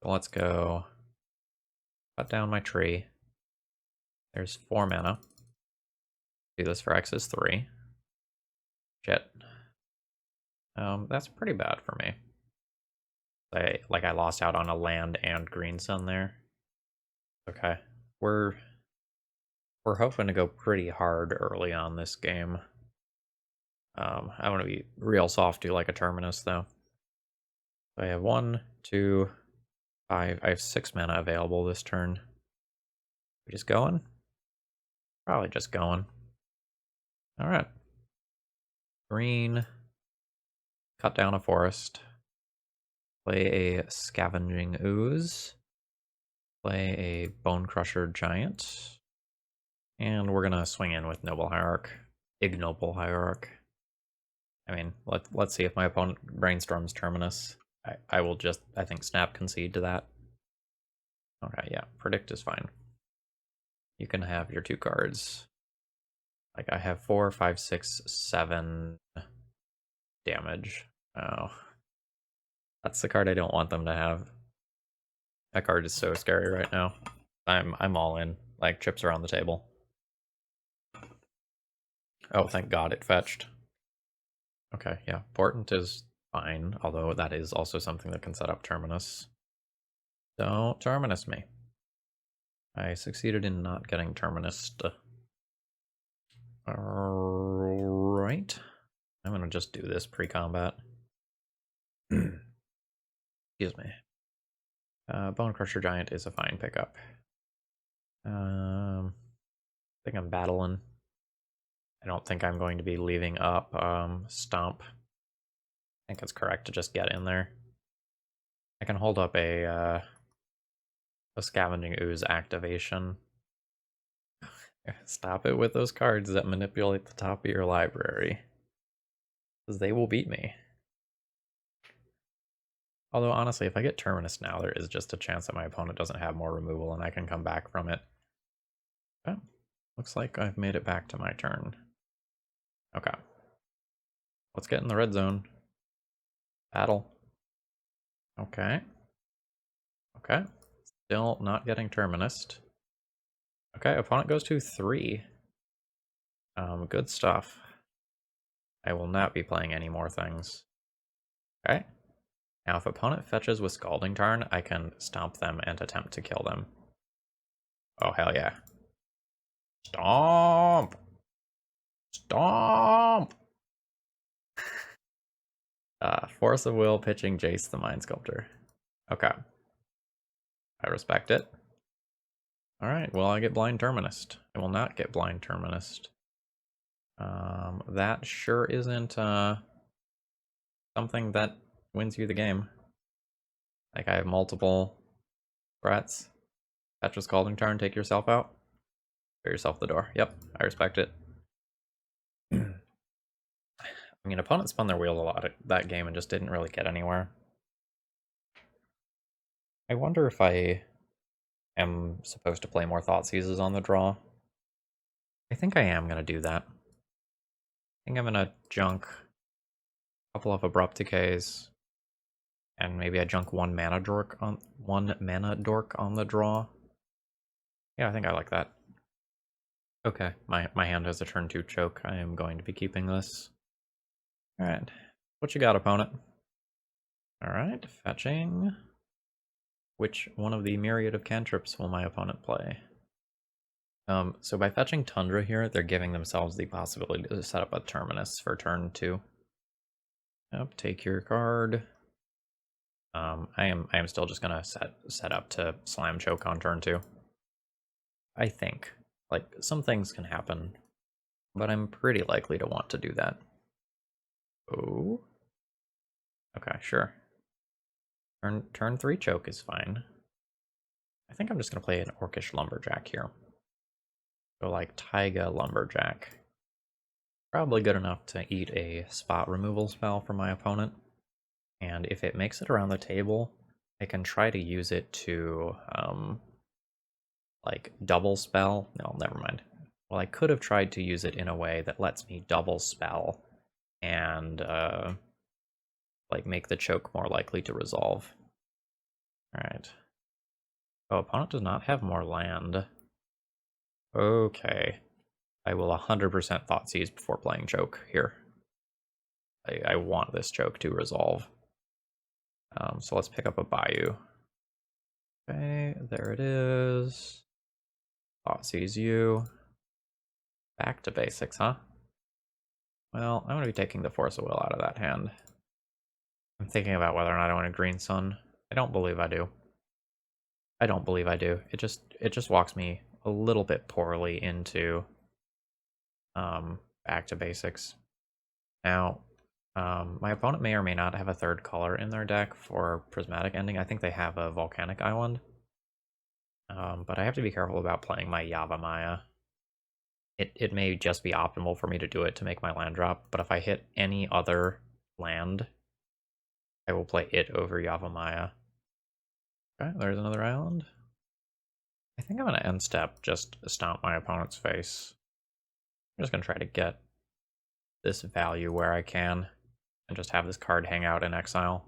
Speaker 1: So let's go cut down my tree. There's 4 mana. Do this for X is 3. Shit. That's pretty bad for me. I lost out on a land and green sun there. Okay. We're hoping to go pretty hard early on this game. I want to be real soft to like a Terminus though. So I have 1, 2, 5. I have 6 mana available this turn. We just going? Probably just going. Alright. Green. Cut down a forest. Play a Scavenging Ooze. Play a Bone Crusher Giant. And we're gonna swing in with Noble Hierarch. Ignoble Hierarch. I mean, let's see if my opponent brainstorms Terminus. I will just, I think, snap concede to that. Okay, yeah, Predict is fine. You can have your 2 cards. Like, I have 4, 5, 6, 7 damage. Oh. That's the card I don't want them to have. That card is so scary right now. I'm all in. Like, chips are on the table. Oh, thank God it fetched. Okay, yeah. Portent is fine, although that is also something that can set up Terminus. Don't Terminus me. I succeeded in not getting Terminus. Alright. I'm gonna just do this pre-combat. Excuse me. Bone Crusher Giant is a fine pickup. I think I'm battling. I don't think I'm going to be leaving up Stomp. I think it's correct to just get in there. I can hold up a Scavenging Ooze activation. Stop it with those cards that manipulate the top of your library. Because they will beat me. Although, honestly, if I get Terminus now, there is just a chance that my opponent doesn't have more removal and I can come back from it. Oh, looks like I've made it back to my turn. Okay. Let's get in the red zone. Battle. Okay. Okay. Still not getting Terminus. Okay, opponent goes to 3. Good stuff. I will not be playing any more things. Okay. Now if opponent fetches with Scalding Tarn, I can stomp them and attempt to kill them. Oh, hell yeah. Stomp! Stomp! Force of Will pitching Jace the Mind Sculptor. Okay. I respect it. Alright, well I get Blind Terminus. I will not get Blind Terminus. That sure isn't something that wins you the game. Like, I have multiple threats. Fetch with Scalding Tarn, take yourself out. Clear yourself the door. Yep, I respect it. I mean, opponents spun their wheel a lot at that game and just didn't really get anywhere. I wonder if I am supposed to play more Thought Seizes on the draw. I think I am going to do that. I think I'm going to junk a couple of Abrupt Decays, and maybe I junk one mana dork on the draw. Yeah, I think I like that. Okay, my hand has a turn 2 choke. I am going to be keeping this. Alright, what you got, opponent? Alright, fetching. Which one of the myriad of cantrips will my opponent play? So by fetching Tundra here, they're giving themselves the possibility to set up a Terminus for turn 2. Yep, take your card. I am still just gonna set up to Slam Choke on turn 2. I think. Like, some things can happen, but I'm pretty likely to want to do that. Oh. Okay, sure. Turn 3 choke is fine. I think I'm just gonna play an Orcish Lumberjack here. So like Taiga Lumberjack. Probably good enough to eat a spot removal spell from my opponent. And if it makes it around the table, I can try to use it to like double spell. No, never mind. Well, I could have tried to use it in a way that lets me double spell and like make the choke more likely to resolve. Alright. Oh, opponent does not have more land. Okay. I will 100% Thought Seize before playing choke here. I want this choke to resolve. So let's pick up a Bayou. Okay, there it is. Thought Seize you. Back to basics, huh? Well, I'm going to be taking the Force of Will out of that hand. I'm thinking about whether or not I want a Green Sun. I don't believe I do. I don't believe I do. It just walks me a little bit poorly into back to basics. Now, my opponent may or may not have a third color in their deck for Prismatic Ending. I think they have a Volcanic Island. But I have to be careful about playing my Yavimaya. It may just be optimal for me to do it to make my land drop, but if I hit any other land, I will play it over Yavimaya. Okay, there's another island. I think I'm going to end step, just stomp my opponent's face. I'm just going to try to get this value where I can, and just have this card hang out in exile.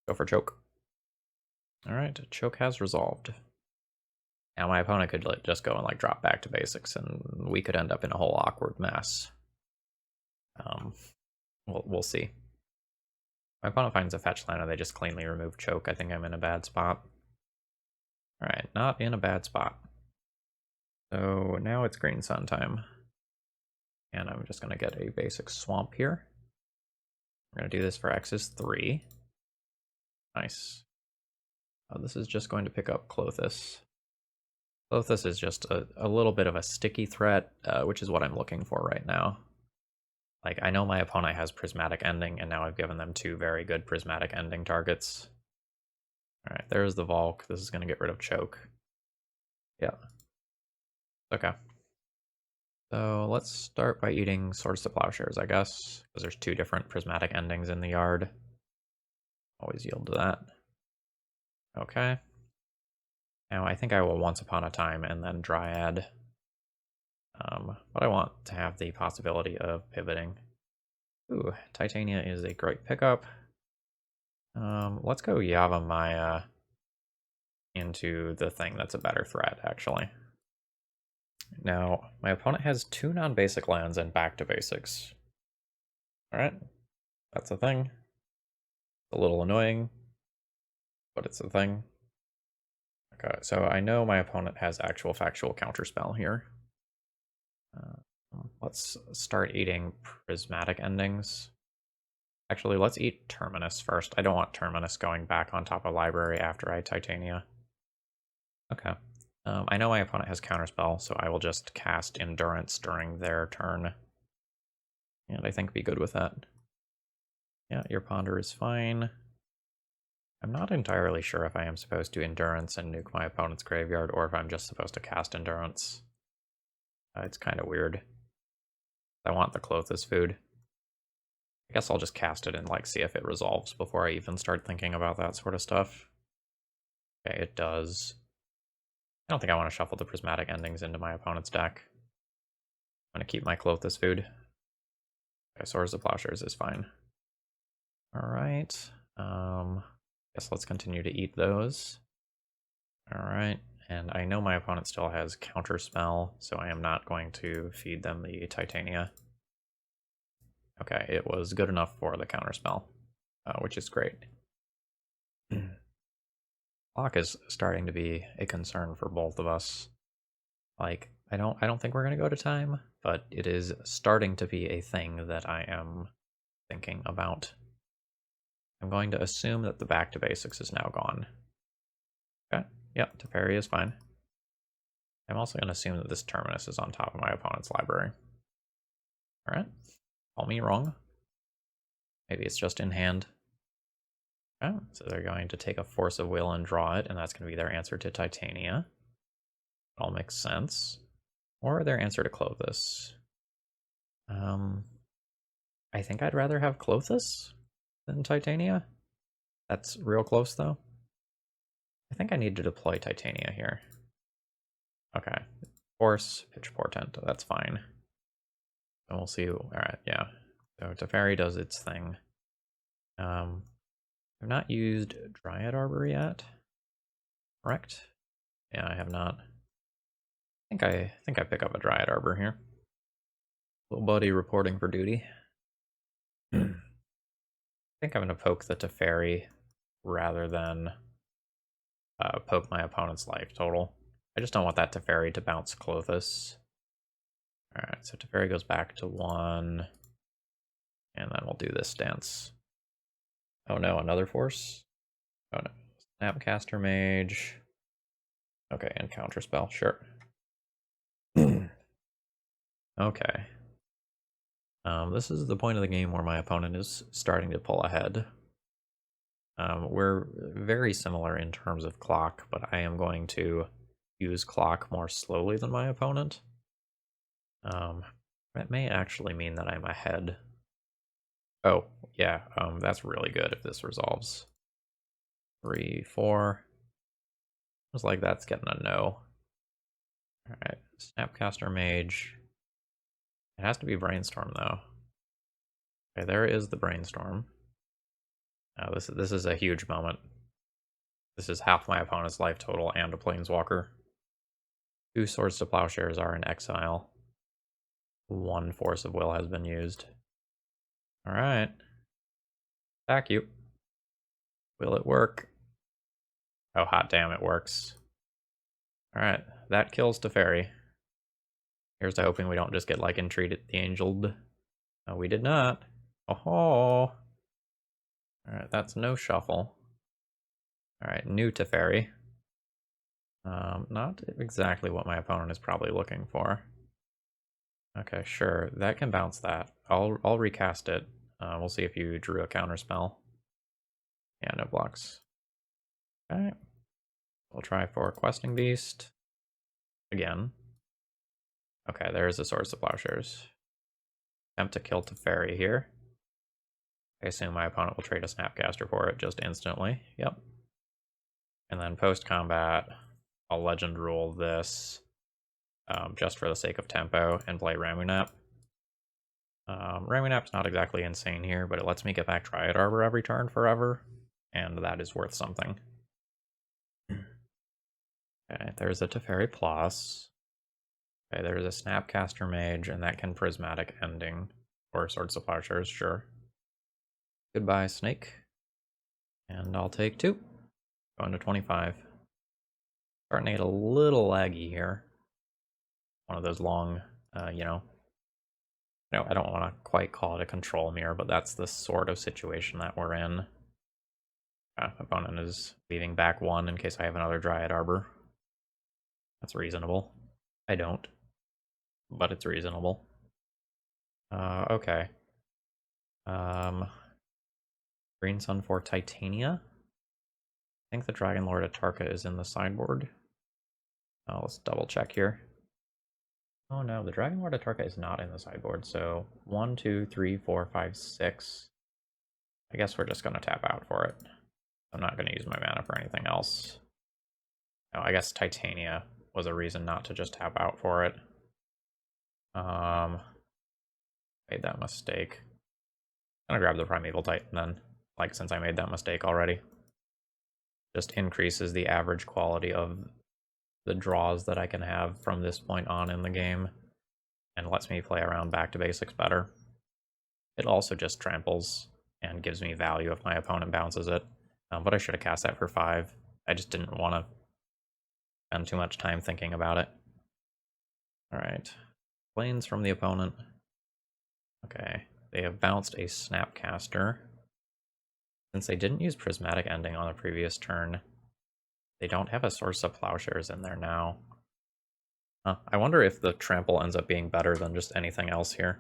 Speaker 1: Go for choke. Alright, choke has resolved. Now my opponent could just go and like drop back to basics, and we could end up in a whole awkward mess. We'll see. My opponent finds a fetch land and they just cleanly remove choke. I think I'm in a bad spot. Alright, not in a bad spot. So now it's Green Sun time. And I'm just going to get a basic swamp here. We're going to do this for X is 3. Nice. This is just going to pick up Clothis. Lotus is just a little bit of a sticky threat, which is what I'm looking for right now. Like, I know my opponent has Prismatic Ending, and now I've given them 2 very good Prismatic Ending targets. Alright, there's the Volk. This is going to get rid of Choke. Yeah. Okay. So let's start by eating Swords to Plowshares, I guess, because there's 2 different Prismatic Endings in the yard. Always yield to that. Okay. Now, I think I will Once Upon a Time and then Dryad. But I want to have the possibility of pivoting. Ooh, Titania is a great pickup. Let's go Yavimaya into the thing that's a better threat, actually. Now, my opponent has 2 non-basic lands and back to basics. Alright, that's a thing. A little annoying, but it's a thing. Okay, so I know my opponent has actual factual counterspell here. Let's start eating prismatic endings. Actually, let's eat Terminus first. I don't want Terminus going back on top of library after I Titania. Okay. I know my opponent has counterspell, so I will just cast Endurance during their turn. And I think be good with that. Yeah, your Ponder is fine. I'm not entirely sure if I am supposed to Endurance and nuke my opponent's graveyard, or if I'm just supposed to cast Endurance. It's kind of weird. I want the Clothes food. I guess I'll just cast it and like see if it resolves before I even start thinking about that sort of stuff. Okay, it does. I don't think I want to shuffle the prismatic endings into my opponent's deck. I'm going to keep my Clothes food. Okay, Swords of Plowshares is fine. Alright. Guess let's continue to eat those. Alright, and I know my opponent still has counterspell, so I am not going to feed them the Titania. Okay, it was good enough for the counterspell, which is great. Clock is starting to be a concern for both of us. Like, I don't think we're gonna go to time, but it is starting to be a thing that I am thinking about. I'm going to assume that the back to basics is now gone. Okay, yeah, Teferi is fine. I'm also gonna assume that this Terminus is on top of my opponent's library. Alright, call me wrong. Maybe it's just in hand. Okay, so they're going to take a Force of Will and draw it, and that's going to be their answer to Titania. It all makes sense. Or their answer to Clothes. I think I'd rather have Clothes than Titania. That's real close, though. I think I need to deploy Titania here. Okay. Force, Pitch Portent, that's fine. And we'll see. Alright, yeah. So Teferi does its thing. I've not used Dryad Arbor yet. Correct? Yeah, I have not. I think I pick up a Dryad Arbor here. Little buddy reporting for duty. I think I'm gonna poke the Teferi rather than poke my opponent's life total. I just don't want that Teferi to bounce Clothes. Alright, so Teferi goes back to 1. And then we'll do this dance. Oh no, another Force? Oh no. Snapcaster Mage. Okay, and Counterspell, sure. Okay. This is the point of the game where my opponent is starting to pull ahead. We're very similar in terms of clock, but I am going to use clock more slowly than my opponent. That may actually mean that I'm ahead. Oh, yeah, that's really good if this resolves. 3, 4. Looks like that's getting a no. Alright, Snapcaster Mage. It has to be Brainstorm, though. Okay, there is the Brainstorm. This is a huge moment. This is half my opponent's life total and a Planeswalker. 2 Swords to Plowshares are in exile. 1 Force of Will has been used. Alright. Attack you. Will it work? Oh, hot damn, it works. Alright, that kills Teferi. Here's to hoping we don't just get, like, entreated the Angeled. No, we did not. Oh. Alright, that's no shuffle. Alright, new Teferi. Not exactly what my opponent is probably looking for. Okay, sure, that can bounce that. I'll recast it. We'll see if you drew a counterspell. Yeah, no blocks. Okay. We'll try for Questing Beast. Again. Okay, there's the Swords to Plowshares. Attempt to kill Teferi here. I assume my opponent will trade a Snapcaster for it just instantly. Yep. And then post-combat, I'll Legend Rule this just for the sake of tempo and play Ramunap. Ramunap's not exactly insane here, but it lets me get back Dryad Arbor every turn forever, and that is worth something. Okay, there's a Teferi Plus. Okay, there's a Snapcaster Mage, and that can Prismatic Ending. Or Swords to Plowshares, sure. Goodbye, Snake. And I'll take 2. Going to 25. Starting to get a little laggy here. One of those long, you know, I don't want to quite call it a control mirror, but that's the sort of situation that we're in. Opponent is leaving back 1 in case I have another Dryad Arbor. That's reasonable. I don't, but it's reasonable. Okay. Green Sun for Titania. I think the Dragon Lord Atarka is in the sideboard. Let's double check here. Oh no, the Dragon Lord Atarka is not in the sideboard, so 1, 2, 3, 4, 5, 6. I guess we're just gonna tap out for it. I'm not gonna use my mana for anything else. No, I guess Titania was a reason not to just tap out for it. Made that mistake. I'm gonna grab the Primeval Titan then, like since I made that mistake already. Just increases the average quality of the draws that I can have from this point on in the game, and lets me play around back to basics better. It also just tramples and gives me value if my opponent bounces it, but I should have cast that for 5. I just didn't want to spend too much time thinking about it. Alright, planes from the opponent. Okay, they have bounced a Snapcaster. Since they didn't use Prismatic Ending on the previous turn, they don't have a Source of Plowshares in there now. I wonder if the trample ends up being better than just anything else here.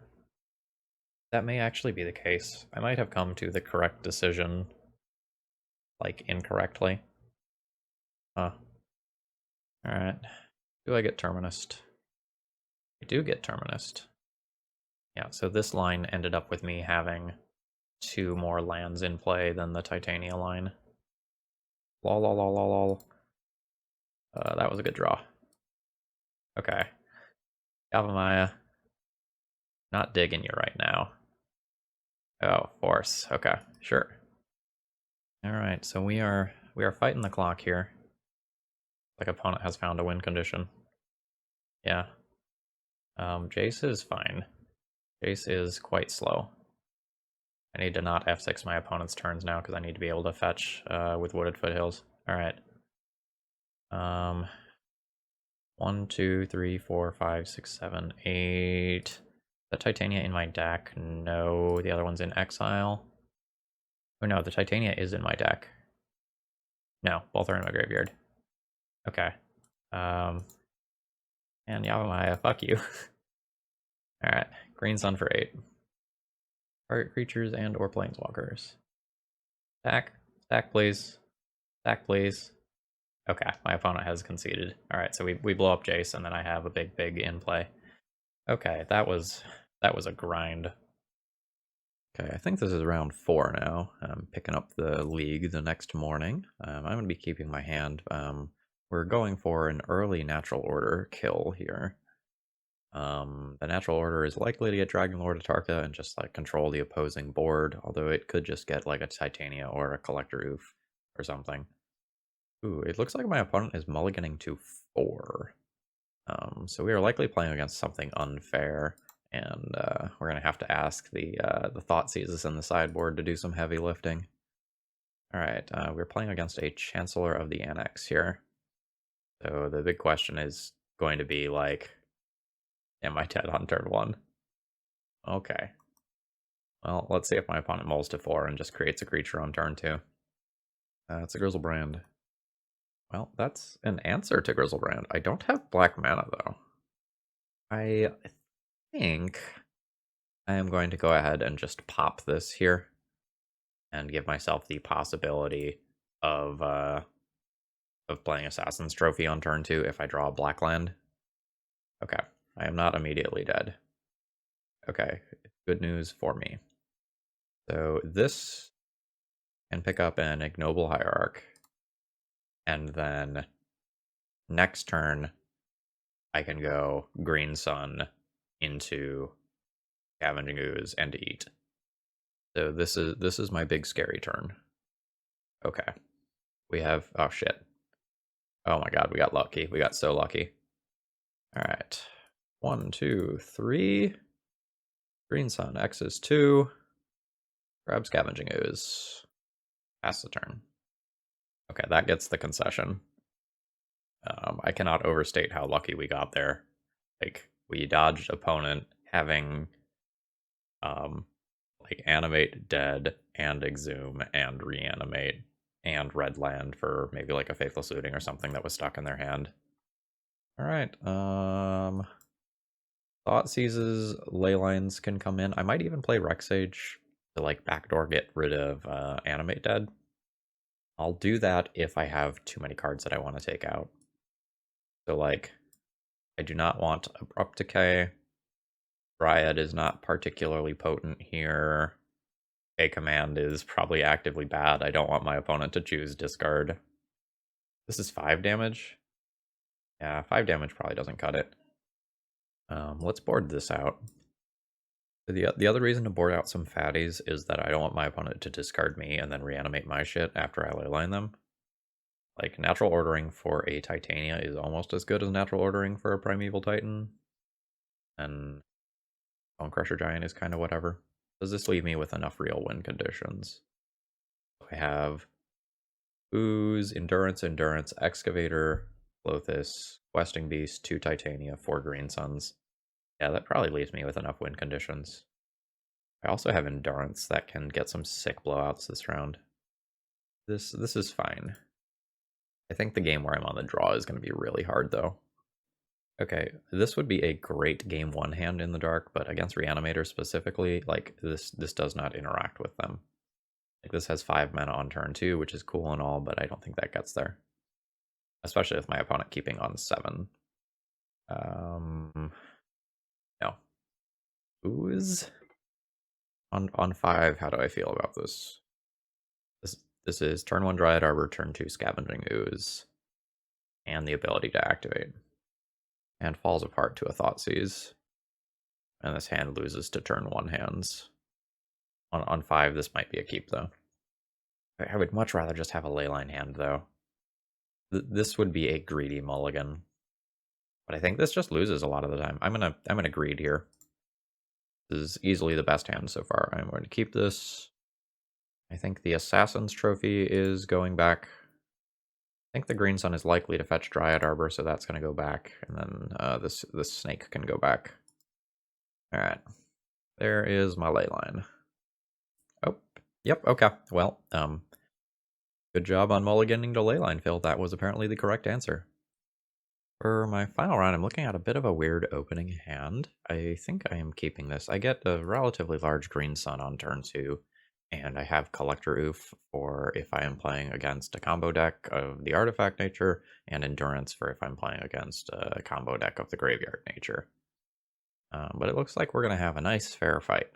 Speaker 1: That may actually be the case. I might have come to the correct decision, like, incorrectly. Alright. Do I get Terminused? I do get Terminused. Yeah, so this line ended up with me having 2 more lands in play than the Titania line. Lol, lol, lol, lol, lol. That was a good draw. Okay. Yavimaya. Not digging you right now. Oh, Force. Okay, sure. Alright, so we are fighting the clock here. Like opponent has found a win condition. Yeah. Jace is fine. Jace is quite slow. I need to not F6 my opponent's turns now because I need to be able to fetch with Wooded Foothills. Alright. 1, 2, 3, 4, 5, 6, 7, 8. The Titania in my deck? No, the other one's in exile. Oh no, the Titania is in my deck. No, both are in my graveyard. Okay. And Yavimaya, fuck you. Alright, Green Sun for 8. Target creatures and or planeswalkers. Stack. Stack, please. Stack, please. Okay, my opponent has conceded. Alright, so we blow up Jace, and then I have a big in play. Okay, that was a grind. Okay, I think this is round 4 now. I'm picking up the league the next morning. I'm going to be keeping my hand. We're going for an early natural order kill here. The natural order is likely to get Dragon Lord Atarka and just like control the opposing board, although it could just get like a Titania or a Collector Oof or something. Ooh, it looks like my opponent is mulliganing to 4. So we are likely playing against something unfair, and we're gonna have to ask the Thoughtseize in the sideboard to do some heavy lifting. Alright, we're playing against a Chancellor of the Annex here. So the big question is going to be like, am I dead on turn 1? Okay. Well, let's see if my opponent mulls to 4 and just creates a creature on turn 2. It's a Grizzlebrand. Well, that's an answer to Grizzlebrand. I don't have black mana, though. I think I am going to go ahead and just pop this here and give myself the possibility of playing Assassin's Trophy on turn 2 if I draw a black land. Okay, I am not immediately dead. Okay, good news for me. So this can pick up an Ignoble Hierarch, and then next turn I can go Green Sun into Scavenging Ooze and eat. So this is my big scary turn. Okay. We have, oh shit. Oh my god, we got lucky. We got so lucky. Alright. 1, 2, 3. Green Sun, X is 2. Grab Scavenging Ooze. Pass the turn. Okay, that gets the concession. I cannot overstate how lucky we got there. Like, we dodged opponent having, like, animate dead and exhume and reanimate and red land for maybe like a faithless looting or something that was stuck in their hand. All right, Thought Seizes, Leylines can come in. I might even play Rexage to like backdoor get rid of animate dead. I'll do that if I have too many cards that I want to take out. So like, I do not want Abrupt Decay. Dryad is not particularly potent here. A command is probably actively bad. I don't want my opponent to choose discard. This is 5 damage. Yeah, 5 damage probably doesn't cut it. Let's board this out. The other reason to board out some fatties is that I don't want my opponent to discard me and then reanimate my shit after I leyline them. Like, natural ordering for a Titania is almost as good as natural ordering for a Primeval Titan. And Bone Crusher Giant is kind of whatever. Does this leave me with enough real win conditions? I have Ooze, Endurance, Excavator, Lotus, Questing Beast, 2 Titania, 4 Green Suns. Yeah, that probably leaves me with enough win conditions. I also have Endurance that can get some sick blowouts this round. This is fine. I think the game where I'm on the draw is going to be really hard, though. Okay, this would be a great game 1 hand in the dark, but against Reanimator specifically, like, this does not interact with them. Like, this has 5 mana on turn 2, which is cool and all, but I don't think that gets there. Especially with my opponent keeping on 7. No. Ooze? On 5, how do I feel about this? This is turn 1 Dryad Arbor, turn 2 Scavenging Ooze. And the ability to activate. And falls apart to a Thoughtseize. And this hand loses to turn 1 hands. On 5, this might be a keep, though. I would much rather just have a leyline hand, though. This would be a greedy mulligan. But I think this just loses a lot of the time. I'm gonna greed here. This is easily the best hand so far. I'm going to keep this. I think the Assassin's Trophy is going back. I think the Green Sun is likely to fetch Dryad Arbor, so that's going to go back. And then this snake can go back. Alright. There is my leyline. Oh, yep, okay. Well, good job on mulliganing to leyline, Phil. That was apparently the correct answer. For my final round, I'm looking at a bit of a weird opening hand. I think I am keeping this. I get a relatively large Green Sun on turn 2, and I have Collector Oof for if I am playing against a combo deck of the Artifact nature, and Endurance for if I'm playing against a combo deck of the Graveyard nature. But it looks like we're going to have a nice fair fight.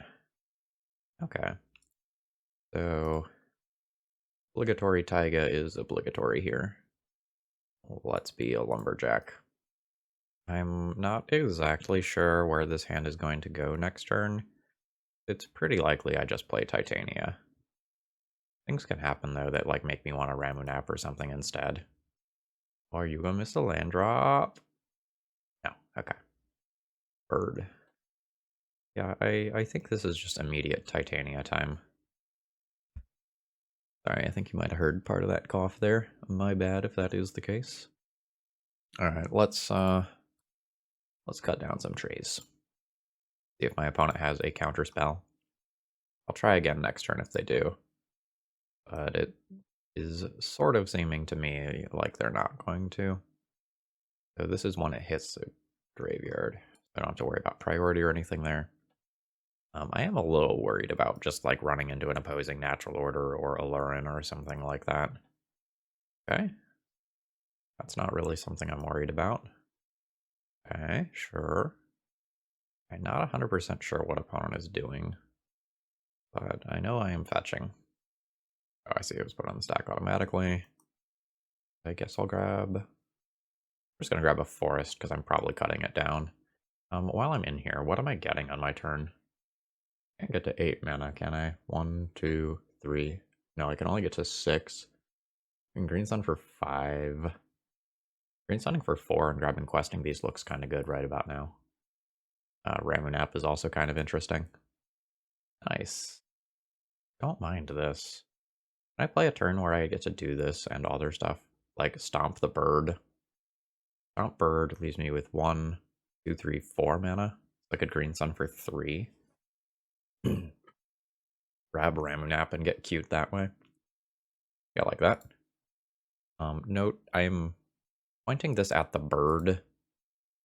Speaker 1: Okay. So, obligatory Taiga is obligatory here. Let's be a Lumberjack. I'm not exactly sure where this hand is going to go next turn. It's pretty likely I just play Titania. Things can happen, though, that like make me want to Ramunap or something instead. Are you gonna miss a land drop? No, okay. Bird. Yeah, I think this is just immediate Titania time. Sorry, I think you might have heard part of that cough there. My bad if that is the case. Alright, let's cut down some trees. See if my opponent has a counter spell. I'll try again next turn if they do. But it is sort of seeming to me like they're not going to. So this is when it hits the graveyard. I don't have to worry about priority or anything there. I am a little worried about just like running into an opposing natural order or a Lurin or something like that. Okay. That's not really something I'm worried about. Okay, sure. I'm not 100% sure what opponent is doing, but I know I am fetching. Oh, I see it was put on the stack automatically. I guess I'll grab... I'm just going to grab a forest because I'm probably cutting it down. While I'm in here, what am I getting on my turn? I can't get to 8 mana, can I? 1, 2, 3. No, I can only get to 6. And Green Sun for 5. Green Sunning for 4 and grabbing Questing Beast looks kind of good right about now. Ramunap is also kind of interesting. Nice. Don't mind this. Can I play a turn where I get to do this and other stuff? Like Stomp the Bird. Stomp Bird leaves me with 1, 2, 3, 4 mana. I could Green Sun for 3. Grab Ramunap and get cute that way. Yeah, like that. Note, I'm pointing this at the bird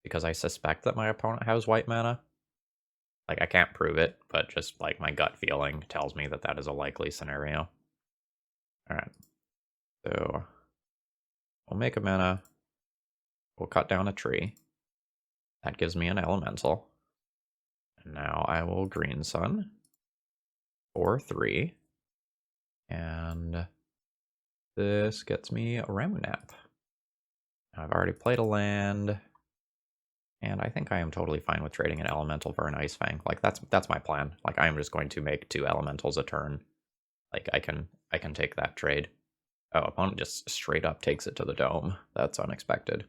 Speaker 1: because I suspect that my opponent has white mana. Like, I can't prove it, but just, like, my gut feeling tells me that that is a likely scenario. Alright. So, we'll make a mana. We'll cut down a tree. That gives me an elemental. And now I will Green Sun for 3. And this gets me a Ramunap. I've already played a land. And I think I am totally fine with trading an elemental for an Ice Fang. Like, that's my plan. Like, I am just going to make 2 elementals a turn. Like, I can take that trade. Oh, opponent just straight up takes it to the dome. That's unexpected.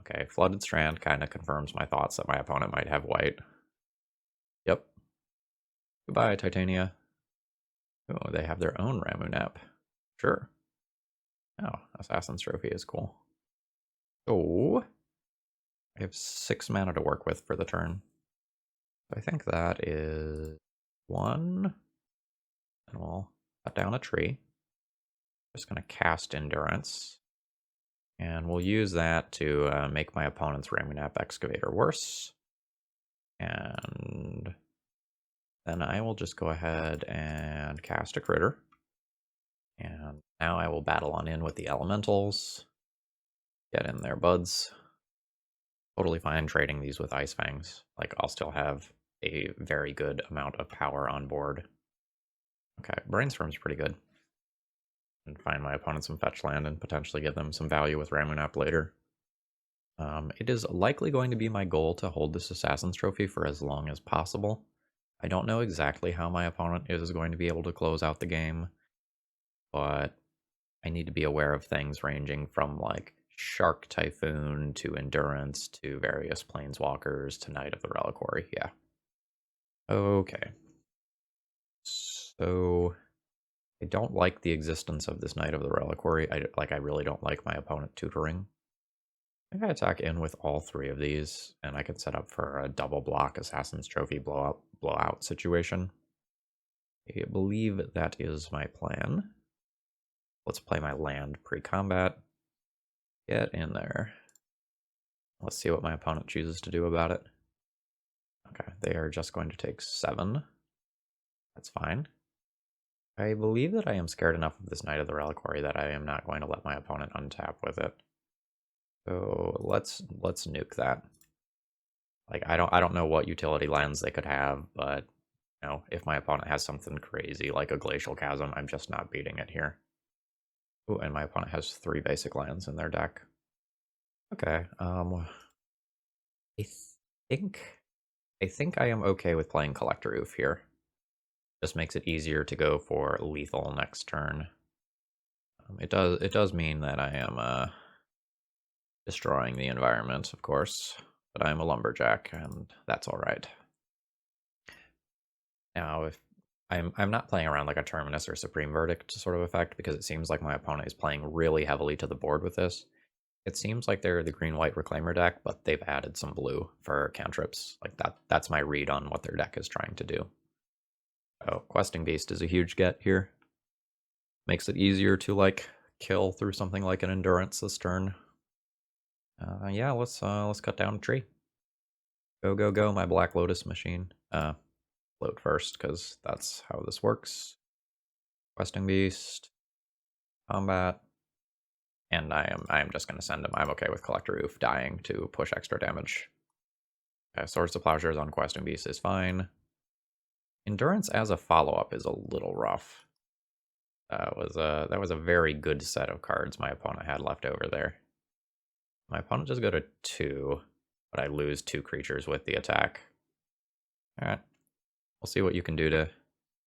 Speaker 1: Okay, Flooded Strand kind of confirms my thoughts that my opponent might have white. Yep. Goodbye, Titania. Oh, they have their own Ramunap. Sure. Oh, Assassin's Trophy is cool. Oh, I have 6 mana to work with for the turn. I think that is 1. And we'll cut down a tree. Just going to cast Endurance. And we'll use that to make my opponent's Ramunap Excavator worse. And then I will just go ahead and cast a critter. And now I will battle on in with the elementals. Get in there, buds. Totally fine trading these with Ice Fangs. Like, I'll still have a very good amount of power on board. Okay, Brainstorm's pretty good. And find my opponent some fetch land and potentially give them some value with Ramunap later. It is likely going to be my goal to hold this Assassin's Trophy for as long as possible. I don't know exactly how my opponent is going to be able to close out the game, but I need to be aware of things ranging from, like, Shark Typhoon to Endurance to various Planeswalkers to Knight of the Reliquary. Yeah. Okay. So I don't like the existence of this Knight of the Reliquary. I really don't like my opponent tutoring. I think I attack in with all 3 of these, and I can set up for a double block Assassin's Trophy blowout situation. I believe that is my plan. Let's play my land pre-combat. Get in there. Let's see what my opponent chooses to do about it. Okay, they are just going to take 7. That's fine. I believe that I am scared enough of this Knight of the Reliquary that I am not going to let my opponent untap with it. So let's nuke that. Like, I don't know what utility lands they could have, but you know, if my opponent has something crazy like a Glacial Chasm, I'm just not beating it here. Ooh, and my opponent has 3 basic lands in their deck. Okay, I think I am okay with playing Collector Oof here. Just makes it easier to go for lethal next turn. It does mean that I am destroying the environment, of course, but I'm a lumberjack, and that's all right. Now, if I'm not playing around like a Terminus or Supreme Verdict sort of effect, because it seems like my opponent is playing really heavily to the board with this. It seems like they're the green-white Reclaimer deck, but they've added some blue for cantrips. Like, that's my read on what their deck is trying to do. Oh, Questing Beast is a huge get here. Makes it easier to, like, kill through something like an Endurance this turn. Yeah, let's cut down a tree. Go, go, go, my Black Lotus machine. Float first, because that's how this works. Questing Beast. Combat. And I am just going to send him. I'm okay with Collector Oof dying to push extra damage. Swords to Plowshares on Questing Beast is fine. Endurance as a follow-up is a little rough. That was a very good set of cards my opponent had left over there. My opponent just go to 2, but I lose 2 creatures with the attack. Alright. We'll see what you can do to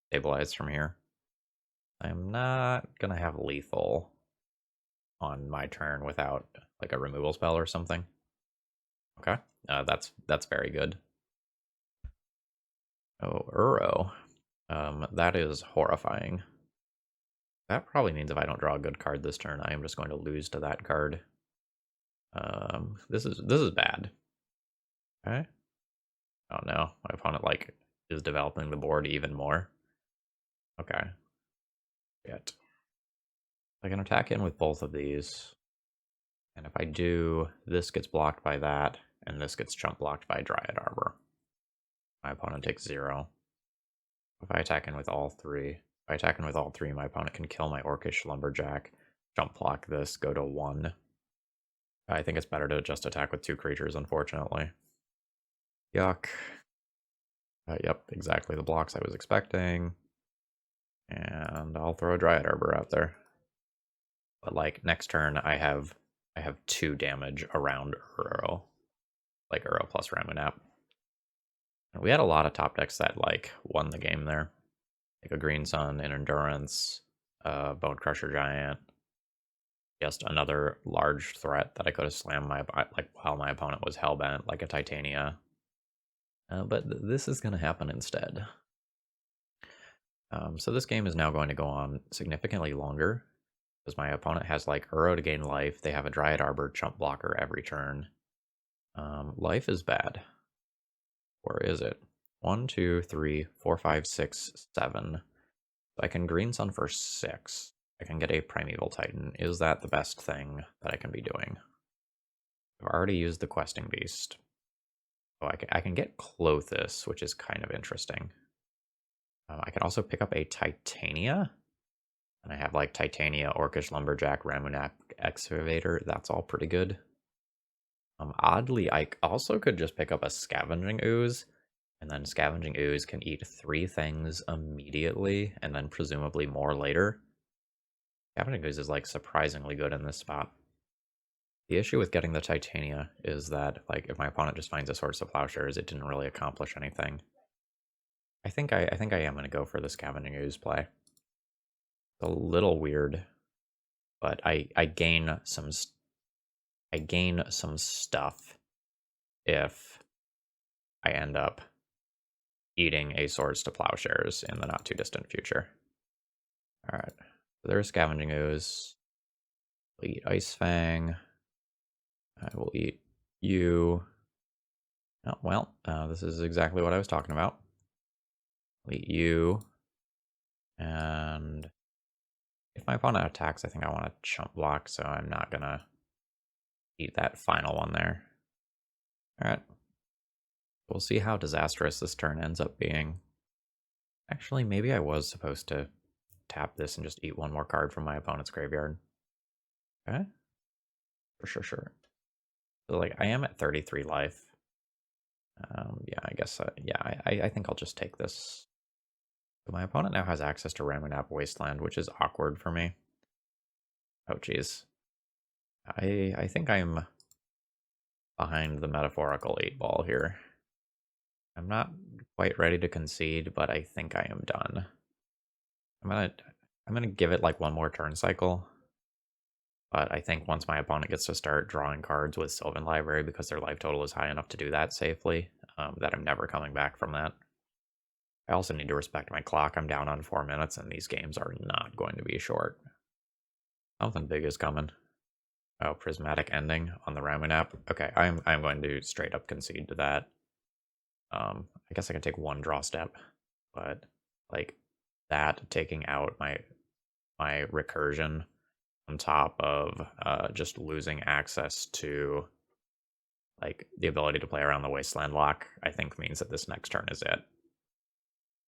Speaker 1: stabilize from here. I'm not going to have lethal on my turn without, like, a removal spell or something. Okay. That's very good. Oh, Uro. That is horrifying. That probably means if I don't draw a good card this turn, I am just going to lose to that card. This is bad. Okay. Oh no, my opponent like is developing the board even more. Okay. Yet. I can attack in with both of these. And if I do, this gets blocked by that, and this gets chump blocked by Dryad Arbor. My opponent takes 0. If I attack in with all three, my opponent can kill my Orcish Lumberjack, jump block this, go to 1. I think it's better to just attack with 2 creatures, unfortunately. Yuck. Yep, exactly the blocks I was expecting. And I'll throw a Dryad Arbor out there. But like next turn, I have 2 damage around Uro, like Uro plus Reanimator. And we had a lot of top decks that like won the game there, like a Green Sun, an Endurance, Bone Crusher Giant. Just another large threat that I could have slammed while my opponent was hellbent, like a Titania. But this is going to happen instead. So this game is now going to go on significantly longer, because my opponent has like Uro to gain life. They have a Dryad Arbor chump blocker every turn. Life is bad. Or is it? 1, 2, 3, 4, 5, 6, 7. So I can Green Sun for 6. I can get a Primeval Titan. Is that the best thing that I can be doing? I've already used the Questing Beast. Oh, I can get Clothis, which is kind of interesting. I can also pick up a Titania. And I have like Titania, Orcish Lumberjack, Reanimator, Excavator. That's all pretty good. Oddly, I also could just pick up a Scavenging Ooze. And then Scavenging Ooze can eat 3 things immediately, and then presumably more later. Scavenging Ooze is like surprisingly good in this spot. The issue with getting the Titania is that like if my opponent just finds a Swords to Plowshares, it didn't really accomplish anything. I think I am going to go for the Scavenging Ooze play. It's a little weird, but I gain some stuff if I end up eating a Swords to Plowshares in the not too distant future. All right, so there's Scavenging Ooze. We'll eat Ice Fang. I will eat you. Oh, well, this is exactly what I was talking about. I'll eat you. And if my opponent attacks, I think I want to chump block, so I'm not going to eat that final one there. All right. We'll see how disastrous this turn ends up being. Actually, maybe I was supposed to tap this and just eat 1 more card from my opponent's graveyard. Okay. Sure. So, like, I am at 33 life. Yeah, I guess, yeah, I think I'll just take this. So my opponent now has access to Reanimator Wasteland, which is awkward for me. Oh, geez. I think I'm behind the metaphorical 8-ball here. I'm not quite ready to concede, but I think I am done. I'm gonna give it like 1 more turn cycle. But I think once my opponent gets to start drawing cards with Sylvan Library, because their life total is high enough to do that safely, that I'm never coming back from that. I also need to respect my clock. I'm down on 4 minutes, and these games are not going to be short. Something big is coming. Oh, Prismatic Ending on the Reanimator. Okay, I'm going to straight up concede to that. I guess I can take 1 draw step, but like that taking out my recursion on top of just losing access to like the ability to play around the Wasteland lock, I think means that this next turn is it.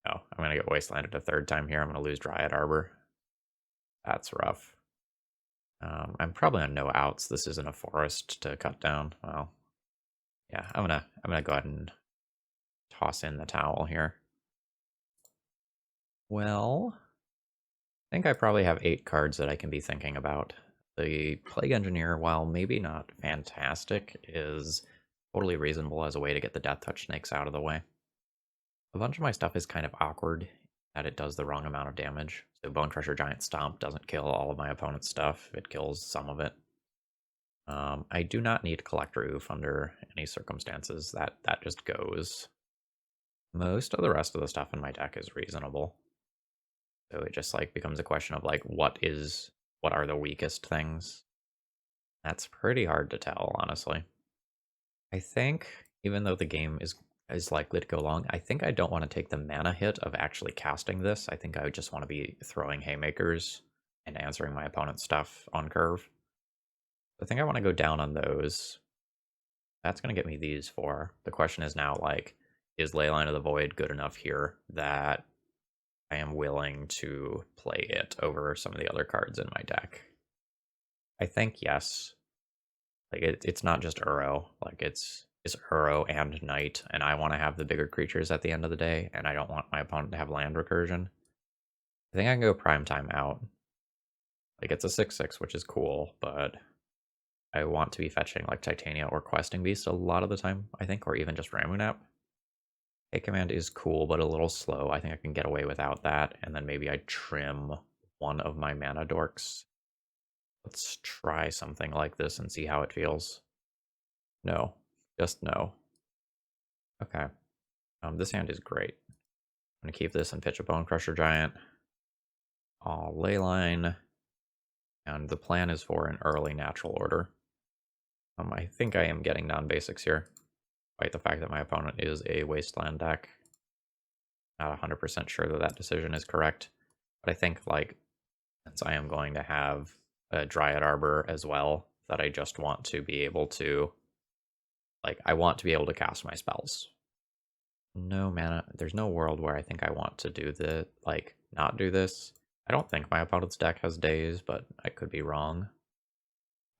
Speaker 1: Oh, I'm going to get Wastelanded a 3rd time here. I'm going to lose Dryad Arbor. That's rough. I'm probably on no outs. This isn't a forest to cut down. Well, yeah, I'm gonna go ahead and toss in the towel here. Well, I think I probably have 8 cards that I can be thinking about. The Plague Engineer, while maybe not fantastic, is totally reasonable as a way to get the Death Touch snakes out of the way. A bunch of my stuff is kind of awkward, that it does the wrong amount of damage. So Bone Crusher Giant Stomp doesn't kill all of my opponent's stuff, it kills some of it. I do not need Collector Oof under any circumstances, that just goes. Most of the rest of the stuff in my deck is reasonable. So it just like becomes a question of like what are the weakest things? That's pretty hard to tell, honestly. I think even though the game is likely to go long, I think I don't want to take the mana hit of actually casting this. I think I would just want to be throwing haymakers and answering my opponent's stuff on curve. I think I want to go down on those. That's going to get me these 4. The question is now, like, is Leyline of the Void good enough here that I am willing to play it over some of the other cards in my deck? I think yes. Like, it's not just Uro. Like, it's Uro and Knight, and I want to have the bigger creatures at the end of the day, and I don't want my opponent to have land recursion. I think I can go Prime Time out. Like, it's a 6/6, which is cool, but I want to be fetching like Titania or Questing Beast a lot of the time, I think, or even just Ramunap. A command is cool, but a little slow. I think I can get away without that, and then maybe I trim one of my mana dorks. Let's try something like this and see how it feels. No, just no. Okay. This hand is great. I'm gonna keep this and pitch a Bone Crusher Giant. I'll Leyline, and the plan is for an early natural order. I think I am getting non-basics here, despite the fact that my opponent is a Wasteland deck. Not 100% sure that that decision is correct, but I think, like, since I am going to have a Dryad Arbor as well, that I just want to be able to, like, I want to be able to cast my spells. No mana, there's no world where I think I want to do the, like, not do this. I don't think my opponent's deck has days, but I could be wrong.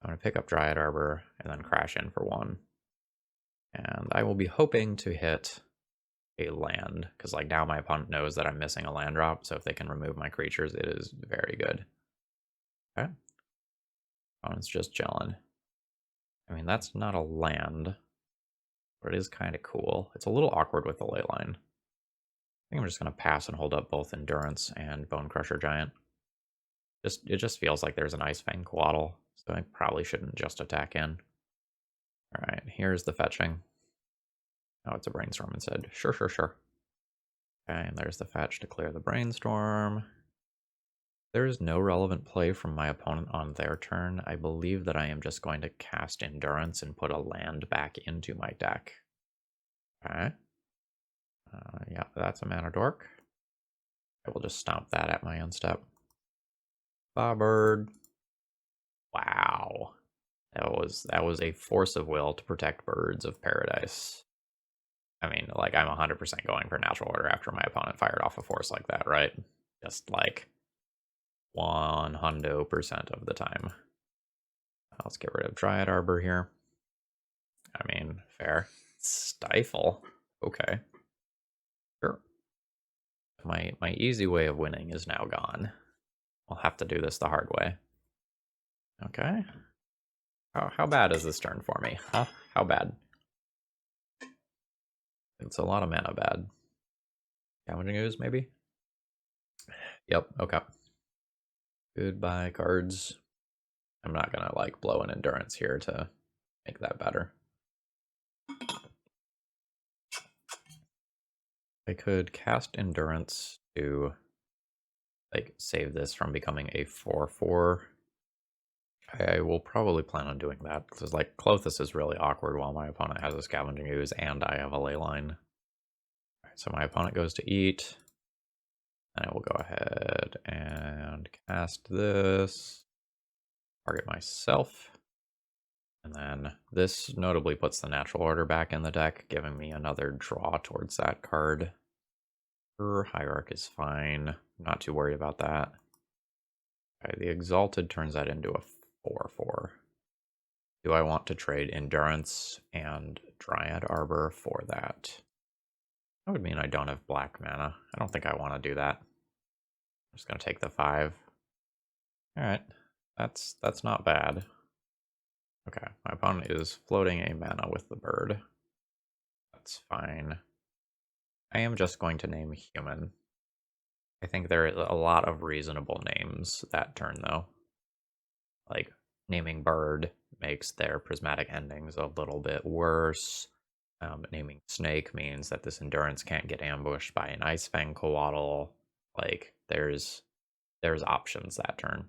Speaker 1: I'm going to pick up Dryad Arbor and then crash in for 1. And I will be hoping to hit a land, because like now my opponent knows that I'm missing a land drop, so if they can remove my creatures, it is very good. Okay. Opponent's just chilling. I mean, that's not a land, but it is kind of cool. It's a little awkward with the Leyline. I think I'm just going to pass and hold up both Endurance and Bone Crusher Giant. It just feels like there's an Ice Fang KotR, so I probably shouldn't just attack in. Alright, here's the fetching. Oh, it's a Brainstorm instead. Sure. Okay, and there's the fetch to clear the Brainstorm. There is no relevant play from my opponent on their turn. I believe that I am just going to cast Endurance and put a land back into my deck. Okay. Yeah, that's a mana dork. I will just stomp that at my end step. Bobbird. Wow. That was a force of will to protect Birds of Paradise. I mean, like, I'm 100% going for natural order after my opponent fired off a force like that, right? Just like 100% of the time. Let's get rid of Dryad Arbor here. I mean, fair. Stifle. Okay. Sure. My easy way of winning is now gone. I'll have to do this the hard way. Okay. How bad is this turn for me? Huh? How bad? It's a lot of mana bad. Scavenging Ooze, maybe? Yep, okay. Goodbye, cards. I'm not gonna, like, blow an Endurance here to make that better. I could cast Endurance to, like, save this from becoming a 4/4. I will probably plan on doing that, because, like, Clothis is really awkward while my opponent has a Scavenging Ooze and I have a Leyline. Alright, so my opponent goes to eat. And I will go ahead and cast this. Target myself. And then this notably puts the natural order back in the deck, giving me another draw towards that card. Hierarch is fine. I'm not too worried about that. Okay, the Exalted turns that into a 4/4. Do I want to trade Endurance and Dryad Arbor for that? That would mean I don't have black mana. I don't think I want to do that. I'm just going to take the 5. Alright, that's not bad. Okay, my opponent is floating a mana with the bird. That's fine. I am just going to name human. I think there is a lot of reasonable names that turn, though. Like, naming bird makes their prismatic endings a little bit worse. Naming snake means that this Endurance can't get ambushed by an Ice Fang KotR. Like, there's there's options that turn.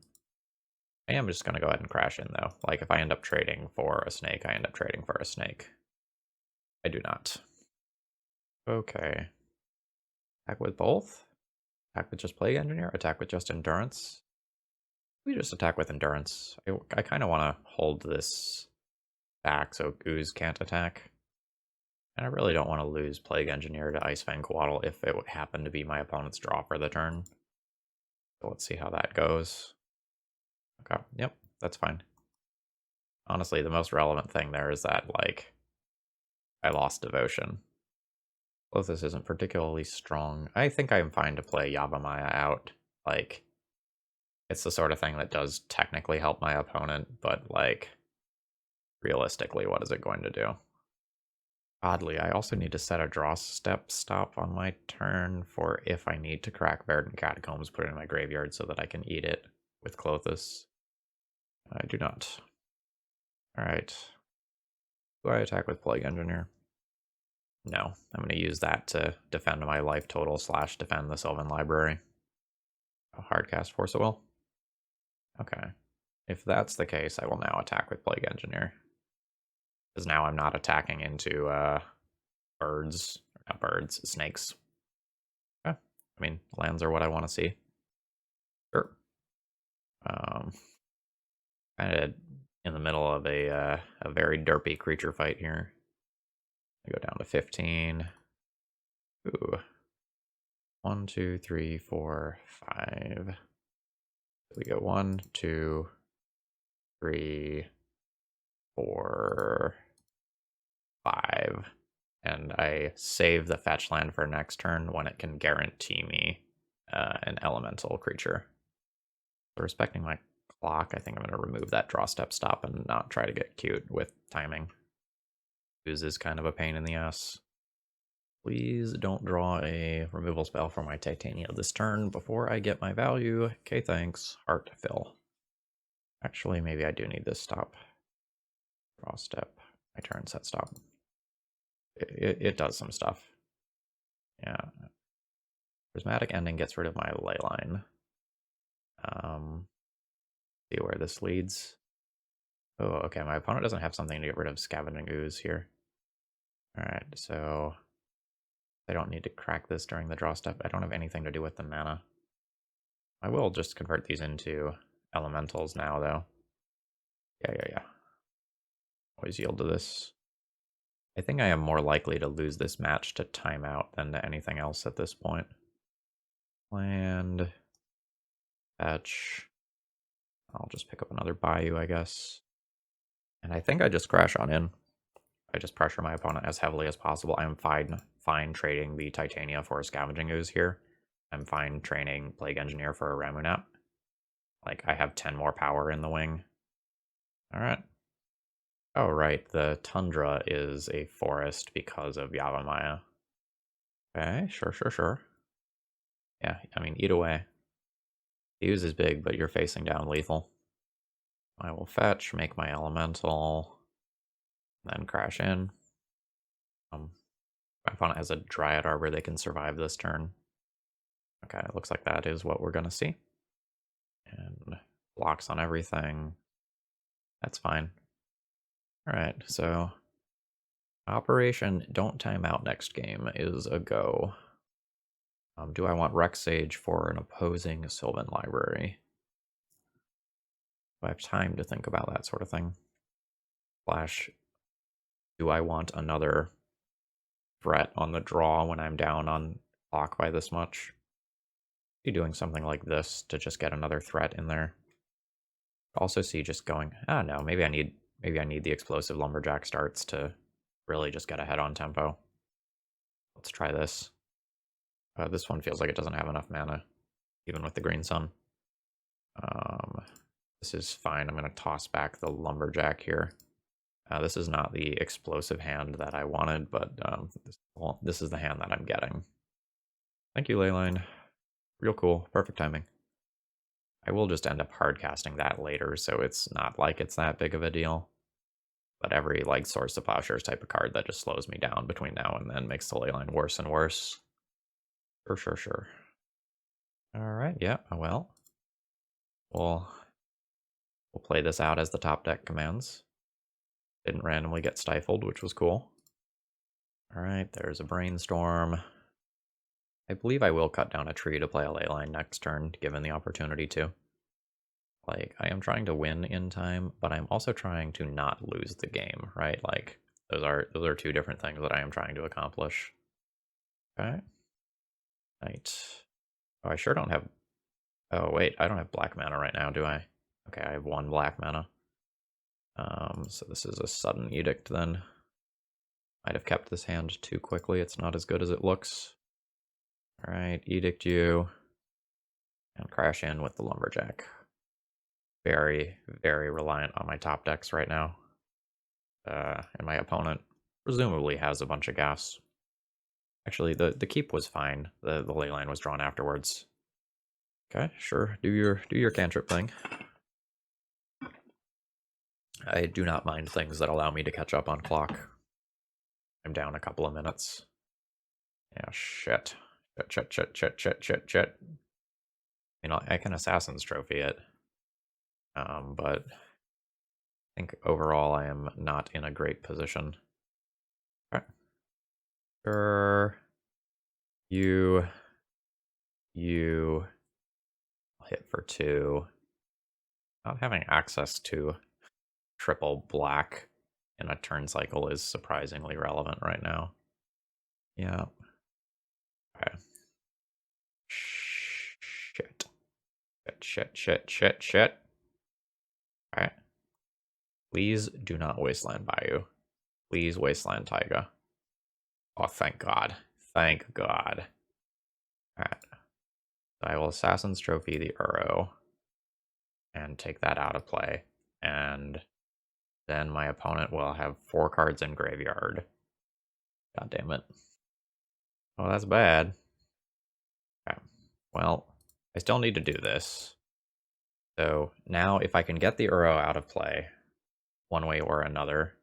Speaker 1: I am just going to go ahead and crash in, though. Like, if I end up trading for a snake, I end up trading for a snake. I do not. Okay. Attack with both? Attack with just Plague Engineer? Attack with just Endurance? We just attack with Endurance. I kind of want to hold this back so Ooze can't attack. And I really don't want to lose Plague Engineer to Ice Fang KotR if it would happen to be my opponent's draw for the turn. So let's see how that goes. Okay, yep, that's fine. Honestly, the most relevant thing there is that, like, I lost Devotion. Lotus isn't particularly strong. I think I'm fine to play Yavimaya out. Like, it's the sort of thing that does technically help my opponent, but, like, realistically, what is it going to do? Oddly, I also need to set a draw step stop on my turn for if I need to crack Verdant Catacombs, put it in my graveyard so that I can eat it with Clothis. I do not. Alright. Do I attack with Plague Engineer? No. I'm going to use that to defend my life total / defend the Sylvan Library. A hardcast Force of Will? Okay. If that's the case, I will now attack with Plague Engineer. Because now I'm not attacking into snakes. Okay. I mean, lands are what I want to see. Sure. Kind of in the middle of a very derpy creature fight here. I go down to 15. Ooh. 1, 2, 3, 4, 5. We go 1, 2, 3, 4, 5. And I save the fetch land for next turn when it can guarantee me an elemental creature. So respecting my clock, I think I'm going to remove that draw step stop and not try to get cute with timing. Ooze is kind of a pain in the ass. Please don't draw a removal spell for my Titania this turn before I get my value. Okay, thanks. Heart fill. Actually, maybe I do need this stop. Draw step. My turn set stop. It does some stuff. Yeah. Prismatic Ending gets rid of my Leyline. See where this leads. Oh, okay. My opponent doesn't have something to get rid of Scavenging Ooze here. Alright, so I don't need to crack this during the draw step. I don't have anything to do with the mana. I will just convert these into elementals now, though. Yeah. Always yield to this. I think I am more likely to lose this match to timeout than to anything else at this point. Land. Fetch. I'll just pick up another Bayou, I guess. And I think I just crash on in. I just pressure my opponent as heavily as possible. I'm fine trading the Titania for a Scavenging Ooze here. I'm fine trading Plague Engineer for a Ramunap. Like, I have 10 more power in the wing. Alright. Oh, right, the Tundra is a forest because of Yavimaya. Okay, sure. Yeah, I mean, eat away. The Ooze is big, but you're facing down lethal. I will fetch, make my elemental, then crash in. My opponent has a Dryad Arbor, they can survive this turn. Okay, it looks like that is what we're going to see. And blocks on everything. That's fine. Alright, so Operation Don't Time Out next game is a go. Do I want Rex Sage for an opposing Sylvan Library? Do I have time to think about that sort of thing? Do I want another threat on the draw when I'm down on clock by this much? Be doing something like this to just get another threat in there. Also see just going, no, maybe I need the explosive Lumberjack starts to really just get ahead on tempo. Let's try this. This one feels like it doesn't have enough mana, even with the green sun. This is fine. I'm going to toss back the Lumberjack here. This is not the explosive hand that I wanted, but this is the hand that I'm getting. Thank you, Leyline. Real cool. Perfect timing. I will just end up hardcasting that later, so it's not like it's that big of a deal. But every, like, Swords to Plowshares type of card that just slows me down between now and then makes the Leyline worse and worse. Sure. Alright, yeah, well. we'll play this out as the top deck commands. Didn't randomly get stifled, which was cool. All right, there's a brainstorm. I believe I will cut down a tree to play a leyline next turn, given the opportunity to. Like, I am trying to win in time, but I'm also trying to not lose the game, right? Like, those are two different things that I am trying to accomplish. Okay. Right. Oh, I sure don't have... Oh, wait, I don't have black mana right now, do I? Okay, I have 1 black mana. So this is a sudden edict then. Might have kept this hand too quickly. It's not as good as it looks. All right, edict you. And crash in with the Lumberjack. Very, very reliant on my top decks right now. And my opponent presumably has a bunch of gas. Actually, the keep was fine. The leyline was drawn afterwards. Okay, sure. Do your cantrip thing. I do not mind things that allow me to catch up on clock. I'm down a couple of minutes. Yeah, shit. Shit. You know, I can Assassin's Trophy it. But I think overall I am not in a great position. Okay. Sure. You hit for 2. Not having access to triple black in a turn cycle is surprisingly relevant right now. Yeah. Okay. Shit. Alright. Please do not Wasteland Bayou. Please Wasteland Taiga. Oh, thank God. Thank God. Alright. So I will Assassin's Trophy the Uro and take that out of play. And then my opponent will have 4 cards in graveyard. God damn it. Oh, that's bad. Okay. Well, I still need to do this. So now if I can get the Uro out of play, one way or another,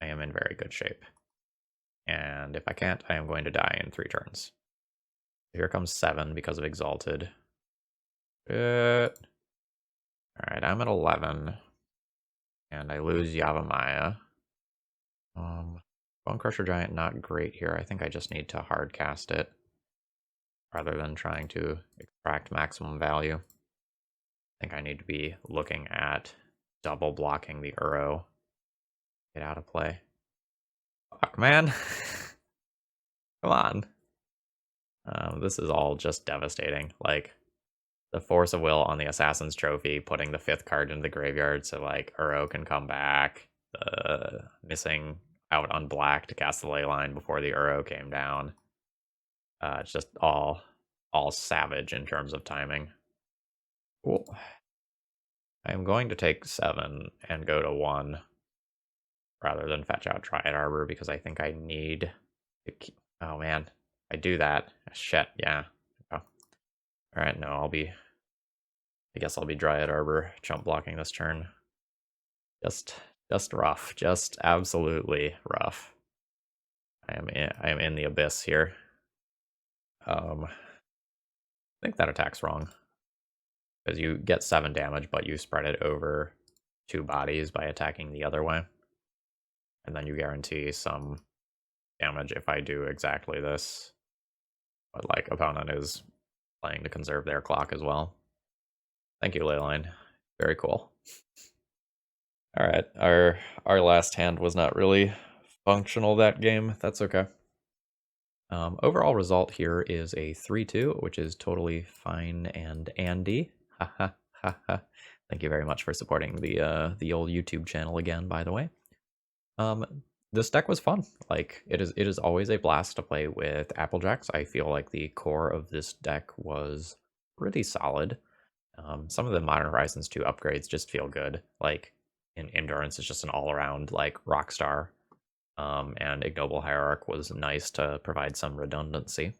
Speaker 1: I am in very good shape. And if I can't, I am going to die in 3 turns. Here comes 7 because of Exalted. Alright, I'm at 11. And I lose Yavimaya. Bone Crusher Giant, not great here. I think I just need to hard cast it rather than trying to extract maximum value. I think I need to be looking at double blocking the Uro. Get out of play. Fuck, man. Come on. This is all just devastating. Like, the Force of Will on the Assassin's Trophy, putting the 5th card into the graveyard so, like, Uro can come back. Missing out on black to cast the Leyline before the Uro came down. It's just all savage in terms of timing. Cool. I am going to take 7 and go to 1 rather than fetch out Triad Arbor because I think I need to keep... Oh man, I do that. Shit, yeah. Oh. Alright, no, I guess I'll be Dryad Arbor chump blocking this turn. Just rough. Just absolutely rough. I am in the abyss here. I think that attack's wrong. Because you get 7 damage, but you spread it over 2 bodies by attacking the other way. And then you guarantee some damage if I do exactly this. But, like, opponent is playing to conserve their clock as well. Thank you, Leyline. Very cool. Alright, our last hand was not really functional that game. That's okay. Overall result here is a 3-2, which is totally fine and Andy. Thank you very much for supporting the old YouTube channel again, by the way. This deck was fun. Like, it is always a blast to play with Applejacks. I feel like the core of this deck was pretty solid. Some of the Modern Horizons 2 upgrades just feel good. Like, in Endurance is just an all-around, like, rock star. And Ignoble Hierarch was nice to provide some redundancy.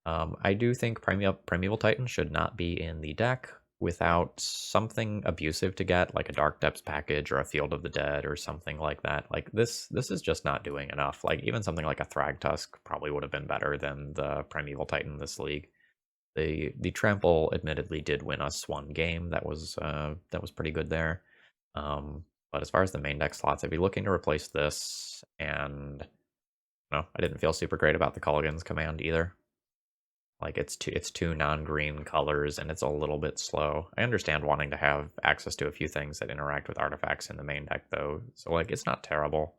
Speaker 1: I do think Primeval Titan should not be in the deck without something abusive to get, like a Dark Depths package or a Field of the Dead or something like that. Like, this is just not doing enough. Like, even something like a Thragtusk probably would have been better than the Primeval Titan this league. The trample admittedly did win us one game. That was pretty good there. But as far as the main deck slots, I'd be looking to replace this, and no, I didn't feel super great about the Culligan's command either. Like it's two non-green colors, and it's a little bit slow. I understand wanting to have access to a few things that interact with artifacts in the main deck, though, so like it's not terrible.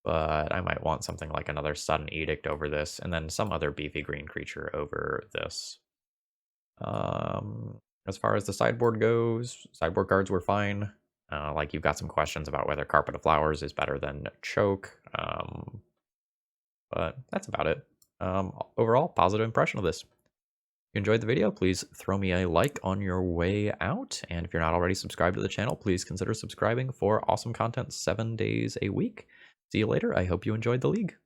Speaker 1: But I might want something like another Sudden Edict over this, and then some other beefy green creature over this. As far as the sideboard goes, sideboard cards were fine. Like you've got some questions about whether Carpet of Flowers is better than Choke, but that's about it. Overall, positive impression of this. If you enjoyed the video, please throw me a like on your way out, and if you're not already subscribed to the channel, please consider subscribing for awesome content 7 days a week. See you later. I hope you enjoyed the league.